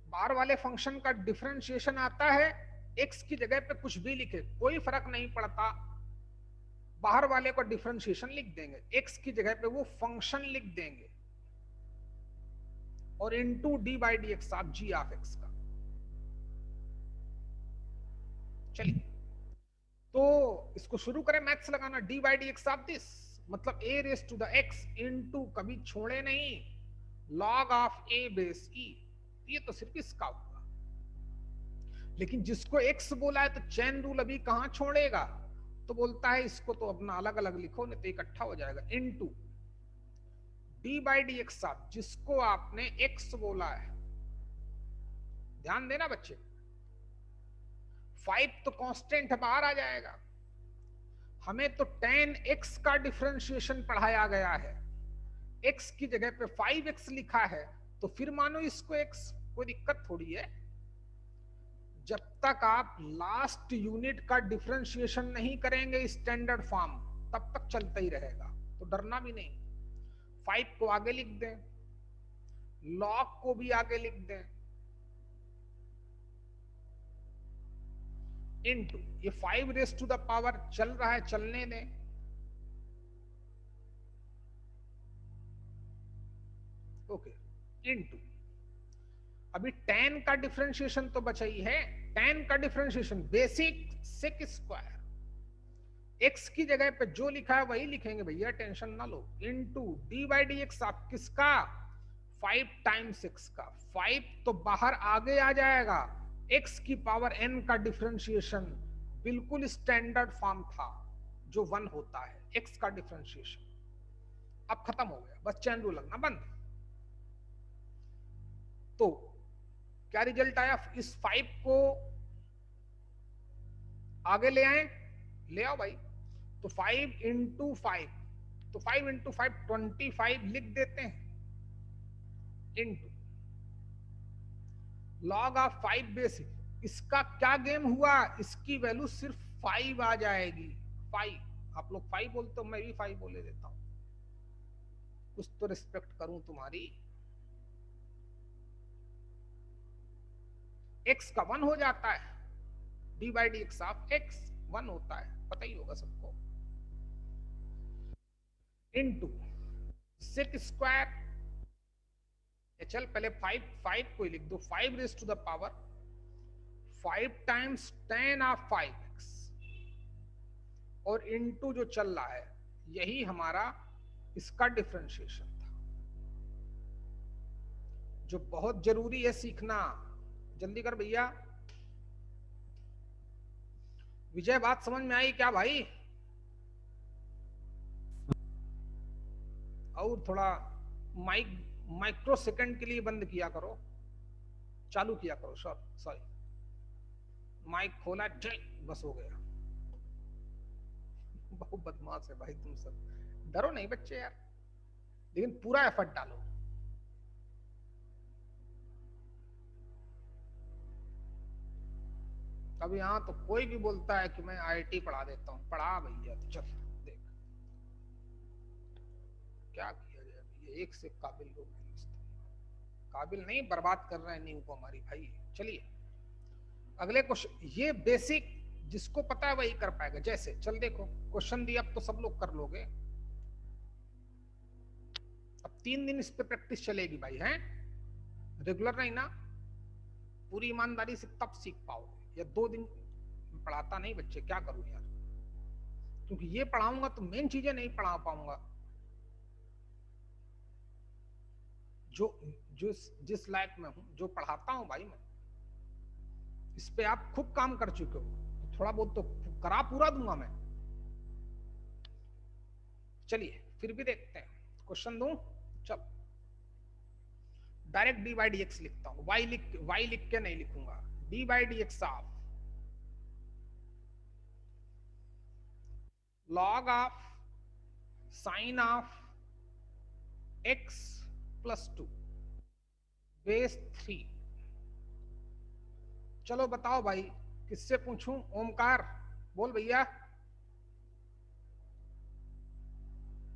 S1: बाहर वाले फंक्शन का डिफरेंशिएशन आता है, x की जगह पे कुछ भी लिखे कोई फर्क नहीं पड़ता, बाहर वाले को डिफरेंशिएशन लिख देंगे, x की जगह पे वो फंक्शन लिख देंगे, और into D by D x of g of x का। चलिए, तो इसको शुरू करें मैथ्स लगाना, d by D x of this, मतलब a raise to the x into कभी छोड़े नहीं log of a base e, ये तो सिर्फ इसका होगा। लेकिन जिसको x बोला है तो चैन रूल अभी कहां छोड़ेगा, तो बोलता है इसको तो अपना अलग अलग लिखो नहीं तो इकट्ठा हो जाएगा। Into D by D x साहब, जिसको आपने x बोला है, ध्यान देना बच्चे, 5 तो कांस्टेंट है बाहर आ जाएगा। हमें तो tan x का डिफरेंशिएशन पढ़ाया गया है, x की जगह पे 5x लिखा है तो फिर मानो इसको x, कोई दिक्कत थोड़ी है। जब तक आप लास्ट यूनिट का डिफरेंशिएशन नहीं करेंगे स्टैंडर्ड फॉर्म, तब तक चलता ही रहेगा, तो डरना भी नहीं। 5 को आगे लिख दें, log को भी आगे लिख दें, इनटू ये 5 रेस टू द पावर चल रहा है, चलने दें, ओके, इनटू अभी tan का डिफरेंशिएशन तो बचा ही है, tan का differentiation basic sec square, x की जगह पे जो लिखा है वही लिखेंगे भैया, टेंशन ना लो, into D by D X, आप किसका 5 टाइम्स x का, 5 तो बाहर आगे आ जाएगा, x की पावर n का डिफरेंशिएशन बिल्कुल स्टैंडर्ड फॉर्म था जो 1 होता है, x का डिफरेंशिएशन अब खत्म हो गया, बस चैन रूल लगना बंद। तो क्या रिजल्ट आया, इस 5 को आगे ले आए, ले आओ भाई, तो 5 इंटू 5, तो 5 इंटू 5 25 लिख देते हैं, इंटू लॉग ऑफ 5 बेसिक, इसका क्या गेम हुआ, इसकी वैल्यू सिर्फ 5 आ जाएगी, 5, आप लोग 5 बोलते हो, मैं भी 5 बोले देता हूं, कुछ तो रिस्पेक्ट करूं तुम्हारी। x का 1 हो जाता है, D by D x of x 1 होता है, पता ही होगा सबको, इनटू सेक स्क्वायर, चल पहले 5 को ही लिख दो, 5 raise to the power 5 times tan of 5x, और इनटू जो चल रहा है यही हमारा इसका डिफरेंशिएशन था, जो बहुत जरूरी है सीखना, जल्दी कर भैया। विजय बात समझ में आई क्या भाई, और थोड़ा माइक्रो सेकंड के लिए बंद किया करो, चालू किया करो, सॉरी माइक खोला, जय बस हो गया। बहुत बदमाश है भाई तुम सब, डरो नहीं बच्चे यार, लेकिन पूरा एफर्ट डालो। अब यहाँ तो कोई भी बोलता है कि मैं आईआईटी पढ़ा देता हूँ, पढ़ा भैया, तो चल देख क्या किया जाए, ये एक से काबिल लोग हैं, काबिल नहीं, बर्बाद कर रहे हैं नींव को हमारी भाई। चलिए अगले क्वेश्चन, ये बेसिक जिसको पता है वही कर पाएगा, जैसे चल देखो क्वेश्चन दिया, अब तो सब लोग कर लोगे, अब 3 दिन इस पे प्रैक्टिस चलेगी भाई, हैं रेगुलर नहीं ना, पूरी ईमानदारी से तब सीख पाओगे, या 2 दिन पढ़ाता नहीं बच्चे, क्या करूं यार, क्योंकि ये पढ़ाऊंगा तो मेन चीजें नहीं पढ़ा पाऊंगा, जो जो जिस लायक में हूं, जो पढ़ाता हूं भाई मैं, इस पे आप खूब काम कर चुके हो, तो थोड़ा बहुत तो करा पूरा दूंगा मैं। चलिए फिर भी देखते हैं, क्वेश्चन दूं, चल direct D by D x लिखता हूं, वाई लिख के नहीं लिखूंगा, D by D x of log of sin of x plus 2 base 3। चलो बताओ भाई, किससे पूछूं, ओमकार बोल भैया,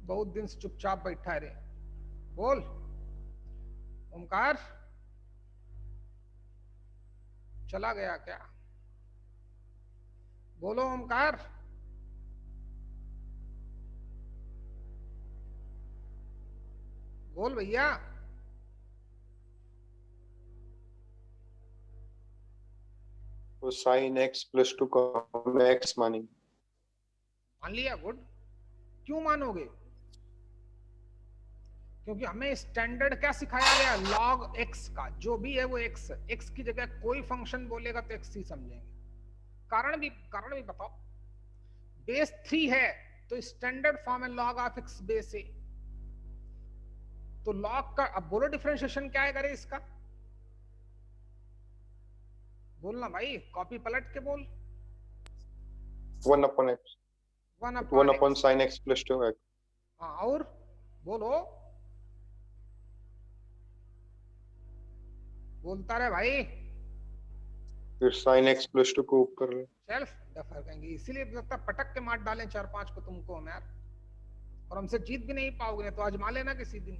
S1: बहुत दिन से चुपचाप बैठा है रे, बोल ओमकार, चला गया क्या, बोलो ओमकार, बोल भैया,
S4: तो sin x plus 2 को हमने x मानेंगे,
S1: मान लिया, गुड, क्यों मानोगे? क्योंकि हमें स्टैंडर्ड क्या सिखाया गया, लॉग एक्स का, जो भी है वो एक्स, एक्स की जगह कोई फंक्शन बोलेगा तो एक्स ही समझेंगे। कारण भी बताओ। बेस 3 है तो स्टैंडर्ड फॉर्म है लॉग ऑफ एक्स बेस ए। तो लॉग का अब बोलो डिफरेंशिएशन क्या है करे इसका, बोलना भाई, कॉपी पलट के बोल।
S4: 1 upon x,
S1: 1
S4: 1
S1: upon
S4: upon
S1: x।
S4: sin x plus 2x,
S1: हाँ, और बोलो, बोलता रहे भाई।
S4: फिर sin x plus 2 को ऊपर ले।
S1: सेल्फ डफर कहेंगे, इसीलिए लगता पटक के मार डालें 4-5 को तुमको हम यार, और हमसे जीत भी नहीं पाओगे तो आजमा लेना किसी दिन।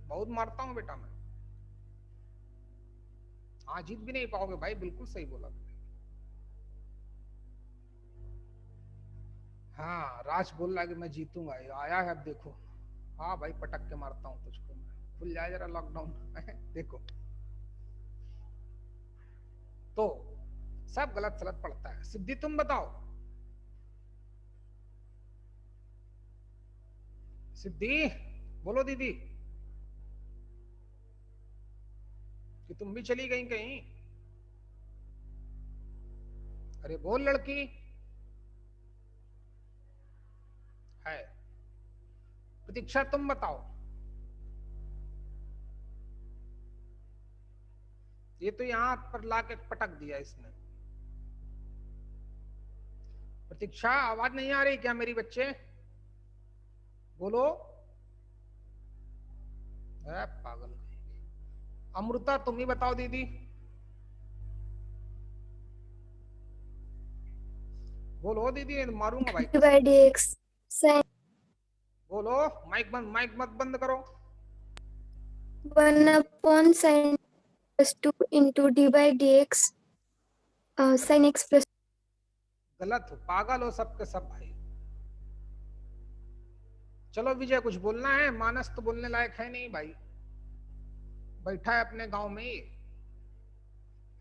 S1: बहुत मारता हूं बेटा मैं। हाँ, जीत भी नहीं पाओगे भाई, बिल्कुल सही बोला तुमने। हाँ, राज बोल रहा है कि मैं जीतूंगा, ये आया है अब देखो। हाँ भाई, पटक के मारता हूँ तुझको मैं, खुल जाए जरा लॉकडाउन देखो। तो सब गलत सलत पड़ता है। सिद्धि तुम बताओ, सिद्धि बोलो दीदी, कि तुम भी चली गई कहीं? अरे बोल लड़की, है प्रतीक्षा तुम बताओ। ये तो यहां पर लाके पटक दिया इसने। प्रतीक्षा आवाज नहीं आ रही क्या मेरी बच्चे? बोलो। पागल। अमृता तुम ही बताओ दीदी। बोलो दीदी, मारूंगा भाई कसम।
S5: by dx sin
S1: बोलो, माइक बंद, माइक मत बंद करो।
S5: 1 upon sin plus 2 into d by dx sin x plus
S1: गलत हो, पागल हो सबके सब भाई। चलो विजय, कुछ बोलना है? मानस तो बोलने लायक है नहीं भाई, बैठा है अपने गांव में ही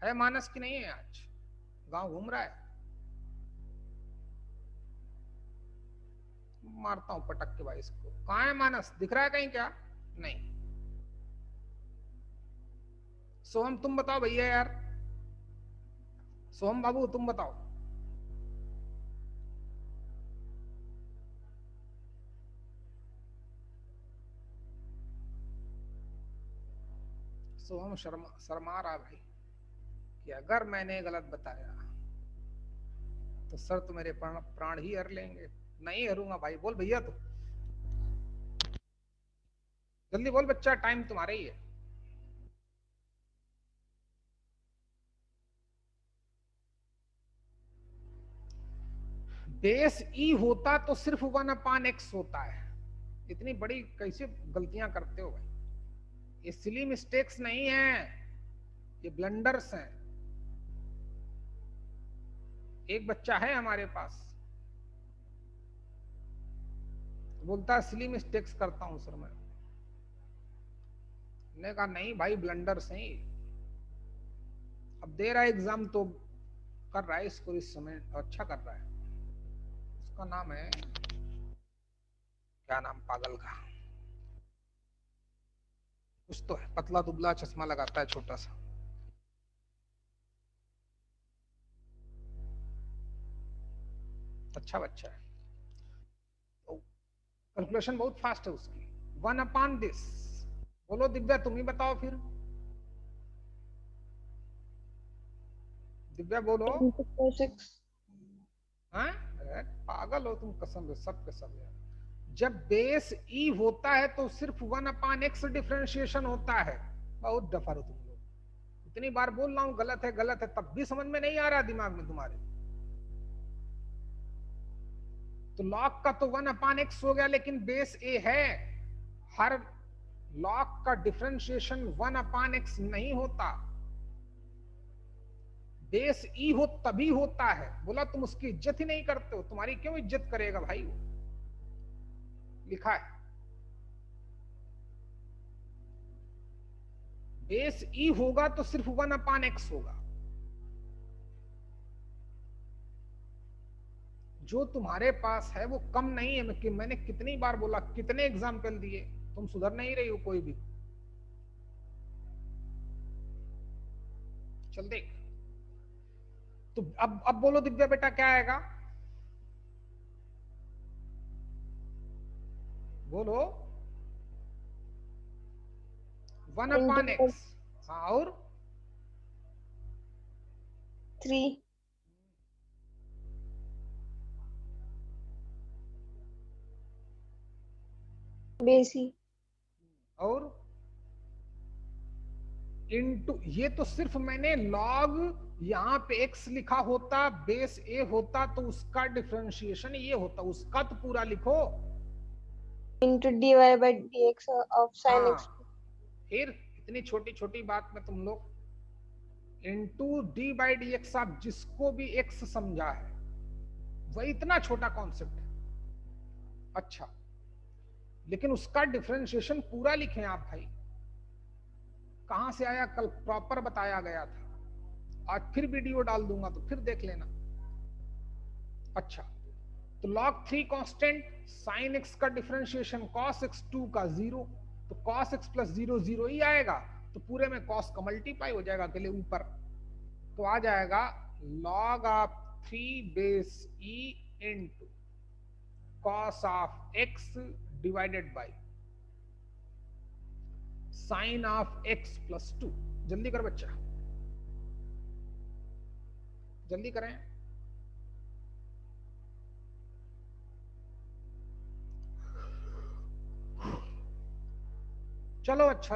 S1: है। मानस की नहीं है, आज गांव घूम रहा है। मारता हूं पटक के भाई इसको। कहां है मानस, दिख रहा है कहीं क्या? नहीं। सोहम तुम बताओ भैया यार, सोहम बाबू तुम बताओ। सोहम शर्मा रहा भाई कि अगर मैंने गलत बताया तो सर तो मेरे प्राण ही हर लेंगे। नहीं हरूंगा भाई, बोल भैया तू जल्दी बोल बच्चा, टाइम तुम्हारा ही है। बेस ई होता तो सिर्फ 1/x होता है। इतनी बड़ी कैसे गलतियां करते हो भाई? ये सिली मिस्टेक्स नहीं है, ये ब्लंडर्स हैं। एक बच्चा है हमारे पास, बोलता है सिली मिस्टेक्स करता हूं सर मैं। ने कहा नहीं भाई, ब्लंडर्स हैं। अब दे रहा है एग्जाम तो कर रहा है इसको, इस समय अच्छा कर रहा है। उसका नाम है क्या, नाम पागल का कुछ तो है, पतला दुबला चश्मा लगाता है छोटा सा। अच्छा बच्चा है। तो कैलकुलेशन बहुत फास्ट है उसकी। 1/this। बोलो दिव्या, तुम ही बताओ फिर। दिव्या बोलो।
S2: into cos x
S1: हाँ, पागल हो तुम कसम से, सब के सब यार। जब बेस ई होता है तो सिर्फ 1/x डिफरेंशिएशन होता है। बहुत डफर हो तुम लोग, इतनी बार बोल रहा हूं गलत है गलत है, तब भी समझ में नहीं आ रहा दिमाग में तुम्हारे। तो लॉग का तो 1/x हो गया, लेकिन बेस ए है। हर लॉग का डिफरेंशिएशन 1/x नहीं होता, बेस ई हो तभी होता है। बोला तुम उसकी इज्जत ही नहीं करते हो, तुम्हारी क्यों इज्जत करेगा भाई वो? लिखा है बेस ई होगा तो सिर्फ 1/x होगा। जो तुम्हारे पास है वो कम नहीं है। कि मैंने कितनी बार बोला, कितने एग्जाम्पल दिए, तुम सुधर नहीं रही हो कोई भी। चल देख, तो अब बोलो दिव्या बेटा क्या आएगा, बोलो। 1/x। हाँ, और
S2: 3 बेसी
S1: और इनटू, ये तो सिर्फ मैंने लॉग, यहाँ पे x लिखा होता, बेस a होता तो उसका डिफरेंशिएशन ये होता, उसका तो पूरा लिखो।
S2: into dy by dx of sin x।
S1: हाँ, फिर इतनी छोटी छोटी बात में तुम लोग into D by D X, आप जिसको भी x समझा है वही इतना छोटा कॉन्सेप्ट है। अच्छा, लेकिन उसका डिफरेंशिएशन पूरा लिखें आप भाई। कहां से आया, कल प्रॉपर बताया गया था, आज फिर वीडियो डाल दूंगा तो फिर देख लेना। अच्छा, तो log 3 कांस्टेंट, sin x का डिफरेंशिएशन cos x2 का 0, तो cos x प्लस 0 0 ही आएगा, तो पूरे में cos का मल्टीप्लाई हो जाएगा अकेले ऊपर, तो आ जाएगा log of 3 base e into cos of x divided by sin of x plus 2। जल्दी कर बच्चा, जल्दी करें। चलो अच्छा,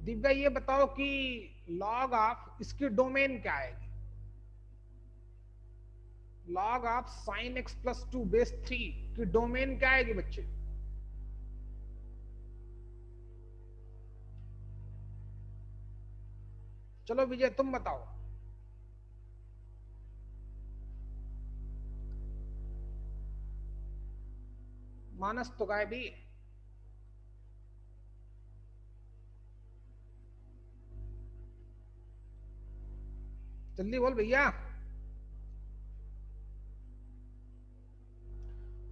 S1: दिव्या ये बताओ कि log ऑफ, इसकी डोमेन क्या आएगी, log of sin x plus 2 base 3 की डोमेन क्या आएगी बच्चे? चलो विजय तुम बताओ। मानस तो गायबी, जल्दी बोल भैया।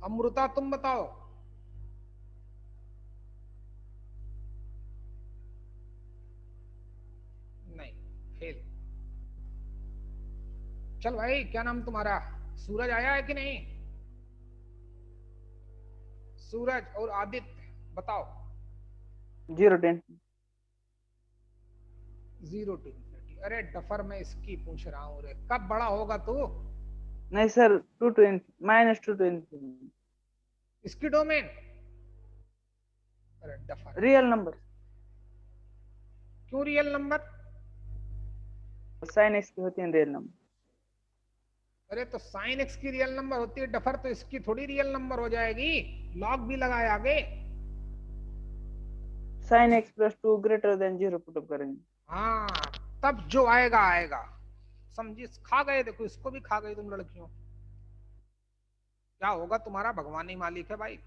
S1: अमृता तुम बताओ। नहीं, फेल। चल भाई, क्या नाम तुम्हारा, सूरज आया है कि नहीं? सूरज और आदित्य बताओ।
S6: 0 10
S1: 0 to infinity। अरे डफर, मैं इसकी पूछ रहा हूँ रे, कब बड़ा होगा तू?
S6: नहीं सर, -2 to infinity।
S1: इसकी डोमेन, अरे डफर,
S6: रियल नंबर,
S1: क्यों रियल नंबर?
S6: sin x की होती है रियल नंबर।
S1: अरे तो साइन एक्स की रियल नंबर होती है डफर, तो इसकी थोड़ी रियल नंबर हो जाएगी, लॉग भी लगाए आगे।
S6: sin x plus 2 greater than 0 put up करेंगे।
S1: हाँ, तब जो आएगा आएगा, समझी? खा गए, देखो इसको भी खा गए तुम लड़कियों। क्या होगा तुम्हारा, भगवान ही मालिक है भाई।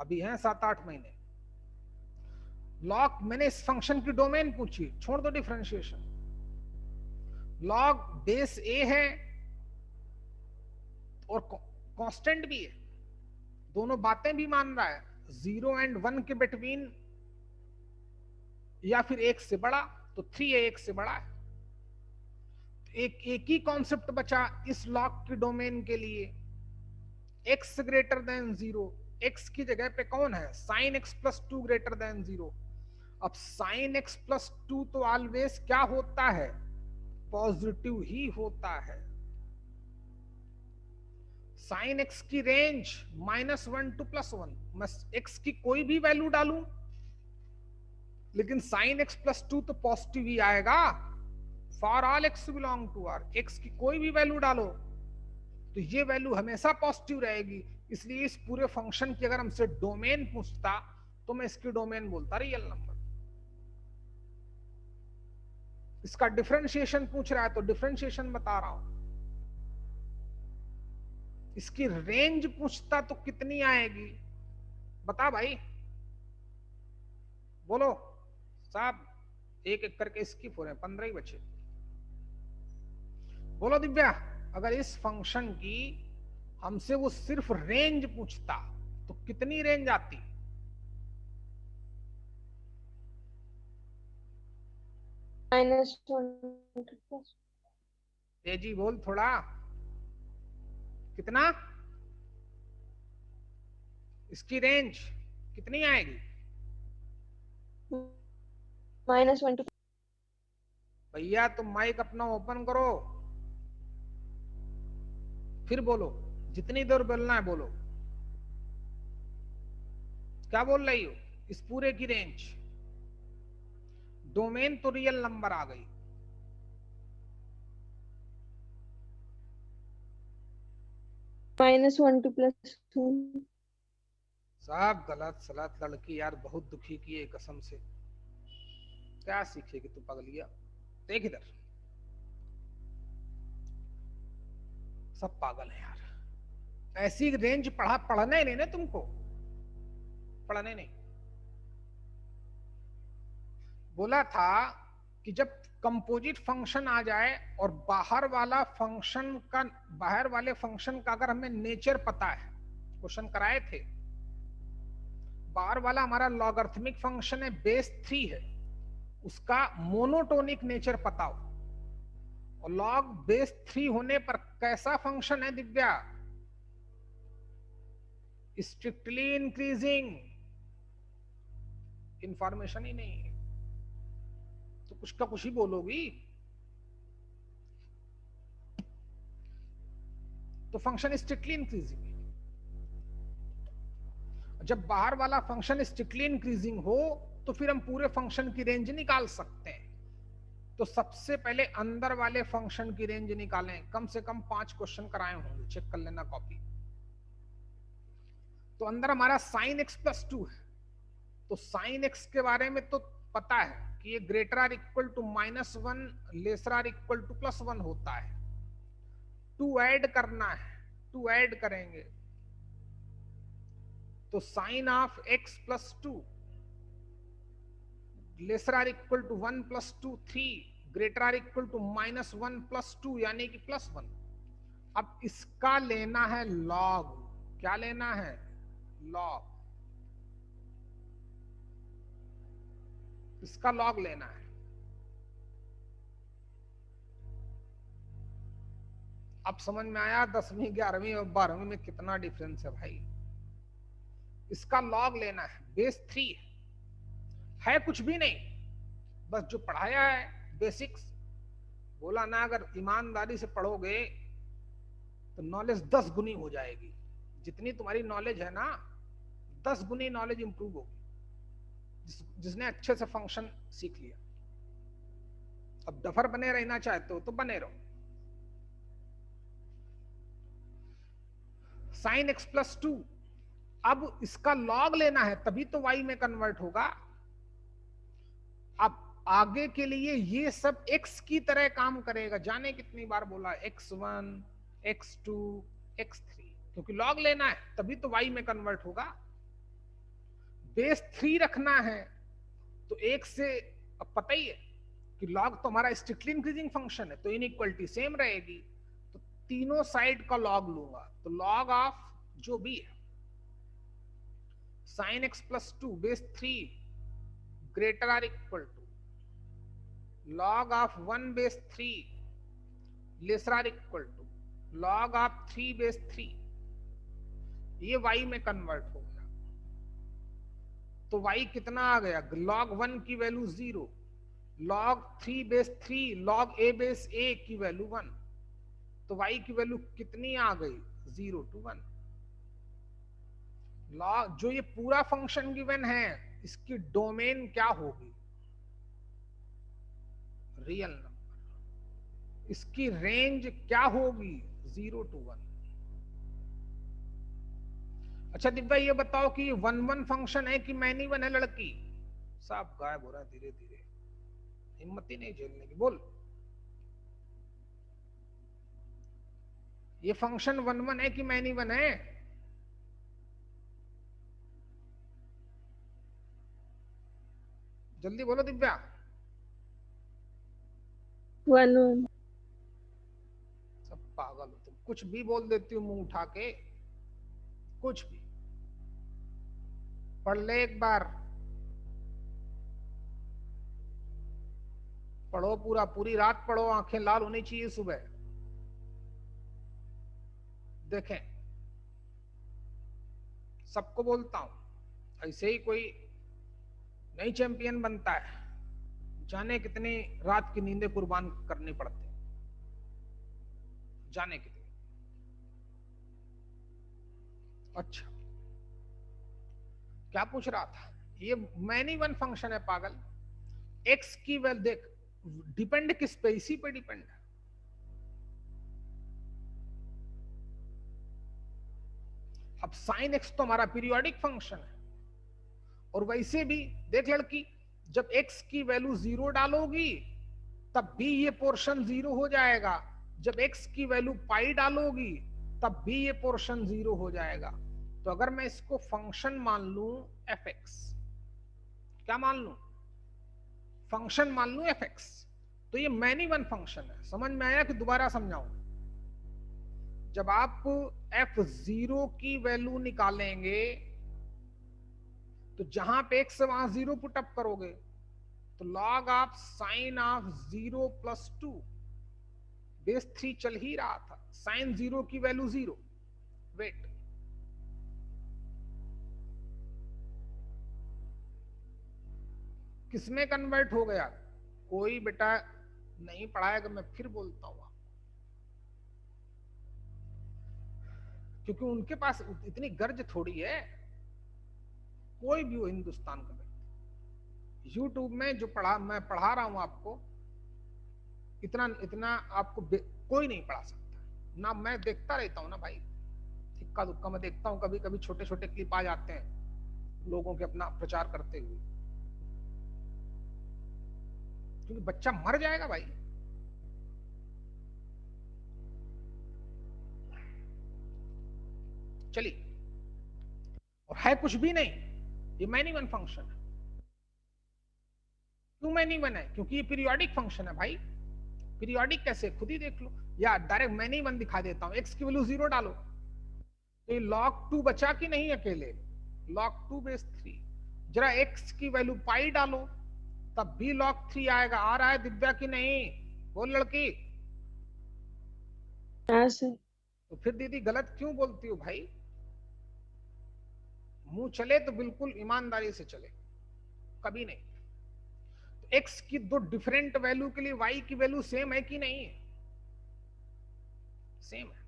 S1: अभी हैं 7-8 महीने। लॉग, मैंने इस फंक्शन की डोमेन पूछी, छोड़ दो डिफरेंशिएशन। लॉग बेस ए है और कांस्टेंट भी है, दोनों बातें भी मान रहा है, 0 and 1 के बिटवीन, या फिर 1 से बड़ा, तो 3 1 से बड़ा है। एक ही कॉन्सेप्ट बचा इस लॉग की डोमेन के लिए, x ग्रेटर देन 0। x की जगह पे कौन है, sin x plus 2 greater than 0। अब sin x प्लस 2 तो ऑलवेज क्या होता है, पॉजिटिव ही होता है। sin x की रेंज -1 to +1, मैं x की कोई भी वैल्यू डालूं, लेकिन sin x प्लस 2 तो पॉजिटिव ही आएगा। For all x belong to R, x की कोई भी वैल्यू डालो तो ये वैल्यू हमेशा पॉजिटिव रहेगी। इसलिए इस पूरे फंक्शन की अगर हमसे डोमेन पूछता तो मैं इसकी डोमेन बोलता रियल नंबर। इसका डिफरेंशिएशन पूछ रहा है तो डिफरेंशिएशन बता रहा हूं। इसकी रेंज पूछता तो कितनी आएगी, बता भाई, बोलो साहब। एक एक करके स्किप हो रहे हैं, 15 ही बचे। बोलो दिव्या। अगर इस फंक्शन की हमसे वो सिर्फ रेंज पूछता तो कितनी रेंज आती?
S2: -1
S1: तेजी बोल थोड़ा, कितना इसकी रेंज कितनी आएगी?
S2: -1 to
S1: भैया तुम माइक अपना ओपन करो, फिर बोलो, जितनी देर बोलना है बोलो। क्या बोल रही हो? इस पूरे की रेंज, डोमेन तो रियल नंबर आ गई,
S2: -1 to +2
S1: सब गलत सलत। लड़की यार बहुत दुखी की है कसम से, क्या सीखेगी तू पगलिया। देख इधर, सब पागल है यार। ऐसी रेंज पढ़ना ही नहीं ना तुमको, पढ़ने नहीं। बोला था कि जब कंपोजिट फंक्शन आ जाए और बाहर वाले फंक्शन का अगर हमें नेचर पता है, क्वेश्चन कराए थे, बाहर वाला हमारा लॉगरिथमिक फंक्शन है, बेस 3 है, उसका मोनोटोनिक नेचर पता हो, और लॉग बेस 3 होने पर कैसा फंक्शन है दिव्या? Strictly increasing. इंफॉर्मेशन ही नहीं है तो कुछ का कुछ ही बोलोगी। तो फंक्शन स्ट्रिक्टली इंक्रीजिंग। जब बाहर वाला फंक्शन स्ट्रिक्टली इंक्रीजिंग हो तो फिर हम पूरे फंक्शन की रेंज निकाल सकते हैं। तो सबसे पहले अंदर वाले फंक्शन की रेंज निकालें। कम से कम 5 क्वेश्चन कराए होंगे, चेक कर लेना कॉपी। तो अंदर हमारा sin x + 2 है, तो sin x के बारे में तो पता है कि ये greater or equal to -1 lesser or equal to +1 होता है। 2 ऐड करना है, 2 ऐड करेंगे तो sin of x + 2 lesser or equal to 1 + 2 3 greater or equal to -1 + 2 यानी कि +1। अब इसका लेना है लॉग। क्या लेना है? लॉग। इसका लॉग लेना है। अब समझ में आया 10वीं 11वीं और 12वीं में कितना डिफरेंस है भाई। इसका लॉग लेना है, बेस 3 है कुछ भी नहीं, बस जो पढ़ाया है बेसिक्स। बोला ना अगर ईमानदारी से पढ़ोगे तो नॉलेज 10 गुनी हो जाएगी। जितनी तुम्हारी नॉलेज है ना, 10 गुनी नॉलेज इंप्रूव होगी जिसने अच्छे से फंक्शन सीख लिया। अब डफर बने रहना चाहते हो तो बने रहो। sin x + 2, अब इसका लॉग लेना है तभी तो y में कन्वर्ट होगा। अब आगे के लिए ये सब x की तरह काम करेगा। जाने कितनी बार बोला x1 x2 x3, क्योंकि लॉग लेना है तभी तो y में कन्वर्ट होगा। बेस 3 रखना है तो एक से, अब पता ही है कि लॉग तो हमारा स्ट्रिक्टली इंक्रीजिंग फंक्शन है, तो इनइक्वालिटी सेम रहेगी। तो तीनों साइड का लॉग लूंगा, तो लॉग ऑफ जो भी है sin x + 2 base 3 greater or equal to log of 1 base 3 lesser or equal to log of 3 base 3। ये y में कन्वर्ट हो गया तो y कितना आ गया? log 1 की value 0, log 3 base 3 log a base a की वैल्यू 1, तो y की वैल्यू कितनी आ गई? 0 to 1। लॉग जो ये पूरा फंक्शन गिवन है इसकी डोमेन क्या होगी? Real number. इसकी रेंज क्या होगी? 0 to 1। अच्छा दिव्या ये बताओ कि ये 1 फंक्शन है कि मैनी 1 है? लड़की सब गायब हो रहा है धीरे धीरे, हिम्मत ही नहीं झेलने की। बोल, ये फंक्शन 1 है कि मैनी 1 है? जल्दी बोलो दिव्या।
S2: 1
S1: सब पागल कुछ भी बोल देती हूँ मुंह उठा के, कुछ भी। पढ़ ले एक बार, पढ़ो पूरा, पूरी रात पढ़ो, आंखें लाल होनी चाहिए सुबह। देखें, सबको बोलता हूं, ऐसे ही कोई नई चैंपियन बनता है, जाने कितनी रात की नींदें कुर्बान करनी पड़ती, जाने कितनी। अच्छा, क्या पूछ रहा था? ये मैनी वन फंक्शन है पागल। एक्स की वैल्यू देख, डिपेंड किस पे? इसी पे डिपेंड है। अब साइन एक्स तो हमारा पीरियोडिक फंक्शन है, और वैसे भी देख लड़की, जब एक्स की वैल्यू 0 डालोगी तब भी ये पोर्शन 0 हो जाएगा, जब एक्स की वैल्यू पाई डालोगी तब भी ये पोर्शन 0 हो जाएगा। तो अगर मैं इसको फंक्शन मान लूं एफ एक्स, क्या मान लूं? फंक्शन मान लूं एफ एक्स, तो ये मैनी वन फंक्शन है। समझ में आया कि दोबारा समझाऊं? जब आप f0 की वैल्यू निकालेंगे तो जहां पे x वहां 0 पुट अप करोगे, तो log of sine of 0 + 2 base 3 चल ही रहा था, साइन 0 की वैल्यू 0। वेट, किसमें कन्वर्ट हो गया? कोई बेटा नहीं पढ़ाएगा, मैं फिर बोलता हूं, क्योंकि उनके पास इतनी गर्ज थोड़ी है। कोई भी हो हिंदुस्तान का व्यक्ति, यूट्यूब में जो मैं पढ़ा रहा हूं आपको, इतना आपको कोई नहीं पढ़ा सकता ना। मैं देखता रहता हूं ना भाई, इक्का दुक्का मैं देखता हूं, कभी कभी छोटे छोटे क्लिप आ जाते हैं लोगों के अपना प्रचार करते हुए, क्योंकि बच्चा मर जाएगा भाई। चलिए, और है कुछ भी नहीं, ये मैनी वन फंक्शन है। क्यों मैनी वन है? क्योंकि ये पीरियोडिक फंक्शन है भाई। पीरियोडिक कैसे? खुद ही देख लो, या डायरेक्ट मैनी वन दिखा देता हूं। एक्स की वैल्यू 0 डालो तो ये log 2 बचा कि नहीं? अकेले log 2 बेस 3। जरा एक्स की वैल्यू पाई डालो तब भी log 3 आएगा। आ रहा है दिव्या की नहीं? बोल लड़की।
S2: हाँ सर।
S1: तो फिर दीदी गलत क्यों बोलती हो भाई? मुंह चले तो बिल्कुल ईमानदारी से चले, कभी नहीं। तो एक्स की दो डिफरेंट वैल्यू के लिए वाई की वैल्यू सेम है कि नहीं? सेम है।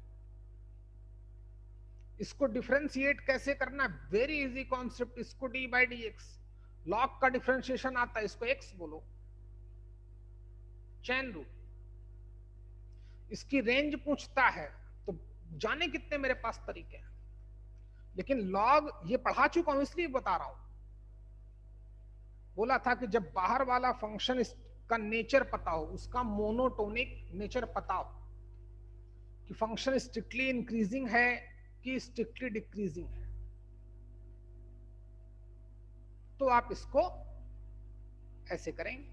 S1: इसको डिफरेंशिएट कैसे करना? Very easy concept. इसको D by D X, log का डिफरेंशिएशन आता है, इसको एक्स बोलो, चैन रूल। इसकी रेंज पूछता है तो जाने कितने मेरे पास तरीके हैं, लेकिन लॉग ये पढ़ा चुका हूं इसलिए बता रहा हूं। बोला था कि जब बाहर वाला फंक्शन का नेचर पता हो, उसका मोनोटोनिक नेचर पता हो, कि फंक्शन स्ट्रिक्टली इंक्रीजिंग है कि स्ट्रिक्टली डिक्रीजिंग है, तो आप इसको ऐसे करेंगे।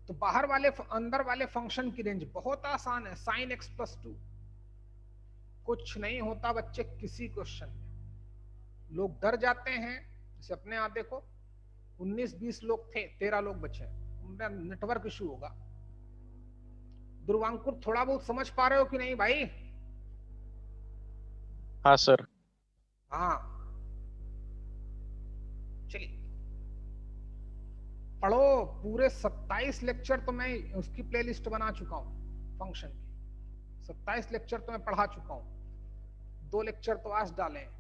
S1: तो बाहर वाले अंदर वाले फंक्शन की रेंज बहुत आसान है, साइन एक्स + 2। कुछ नहीं होता बच्चे किसी क्वेश्चन में। लोग डर जाते हैं, जैसे अपने यहाँ देखो 19-20 लोग थे, 13 लोग बचे। उनका नेटवर्क इशू होगा। ध्रुवांकुर थोड़ा बहुत समझ पा रहे हो कि नहीं भाई?
S7: हाँ सर।
S1: हाँ, चलिए पढ़ो। पूरे 27 लेक्चर तो मैं उसकी प्लेलिस्ट बना चुका हूं फंक्शन की। 27 लेक्चर तो मैं पढ़ा चुका हूं। 2 लेक्चर तो आज डाले हैं,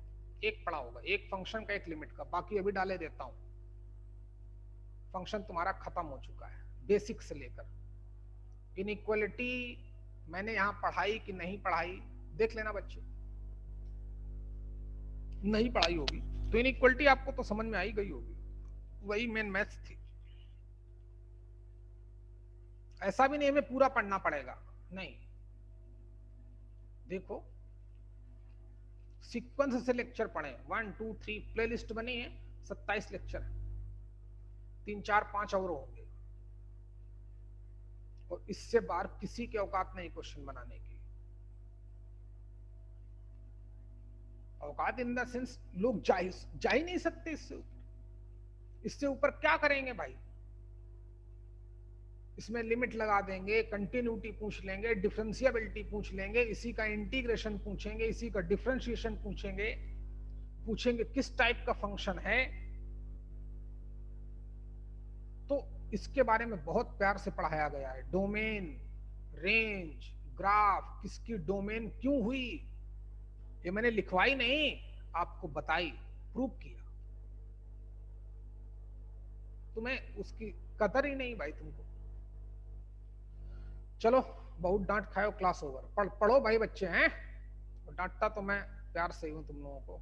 S1: एक पढ़ा होगा, एक फंक्शन का एक लिमिट का, बाकी अभी डाले देता हूं। फंक्शन तुम्हारा खत्म हो चुका है बेसिक से लेकर। इनइक्वालिटी मैंने यहां पढ़ाई कि नहीं पढ़ाई देख लेना बच्चे। नहीं पढ़ाई होगी तो इनइक्वालिटी आपको तो समझ में आई गई होगी, वही मेन मैथ्स थी। ऐसा भी नहीं हमें पूरा पढ़ना पड़ेगा, नहीं। देखो सीक्वेंस से लेक्चर पढ़े, 1 2 3 प्लेलिस्ट बनी है, 27 लेक्चर है, 3 4 5 और होंगे, और इससे बाहर किसी के औकात नहीं क्वेश्चन बनाने की। औकात इन द सेंस लोग जा ही नहीं सकते इससे ऊपर क्या करेंगे भाई। इसमें लिमिट लगा देंगे, कंटिन्यूटी पूछ लेंगे, डिफरेंशियबिलिटी पूछ लेंगे, इसी का इंटीग्रेशन पूछेंगे, इसी का डिफरेंशिएशन पूछेंगे किस टाइप का फंक्शन है। तो इसके बारे में बहुत प्यार से पढ़ाया गया है। डोमेन, रेंज, ग्राफ, किसकी डोमेन क्यों हुई, ये मैंने लिखवाई नहीं, आपको बताई, प्रूव किया। तुम्हें उसकी कदर ही नहीं भाई तुमको। चलो बहुत डांट खाओ, क्लास ओवर। पढ़ो भाई बच्चे हैं, डांटता तो मैं प्यार से ही हूं तुम लोगों को।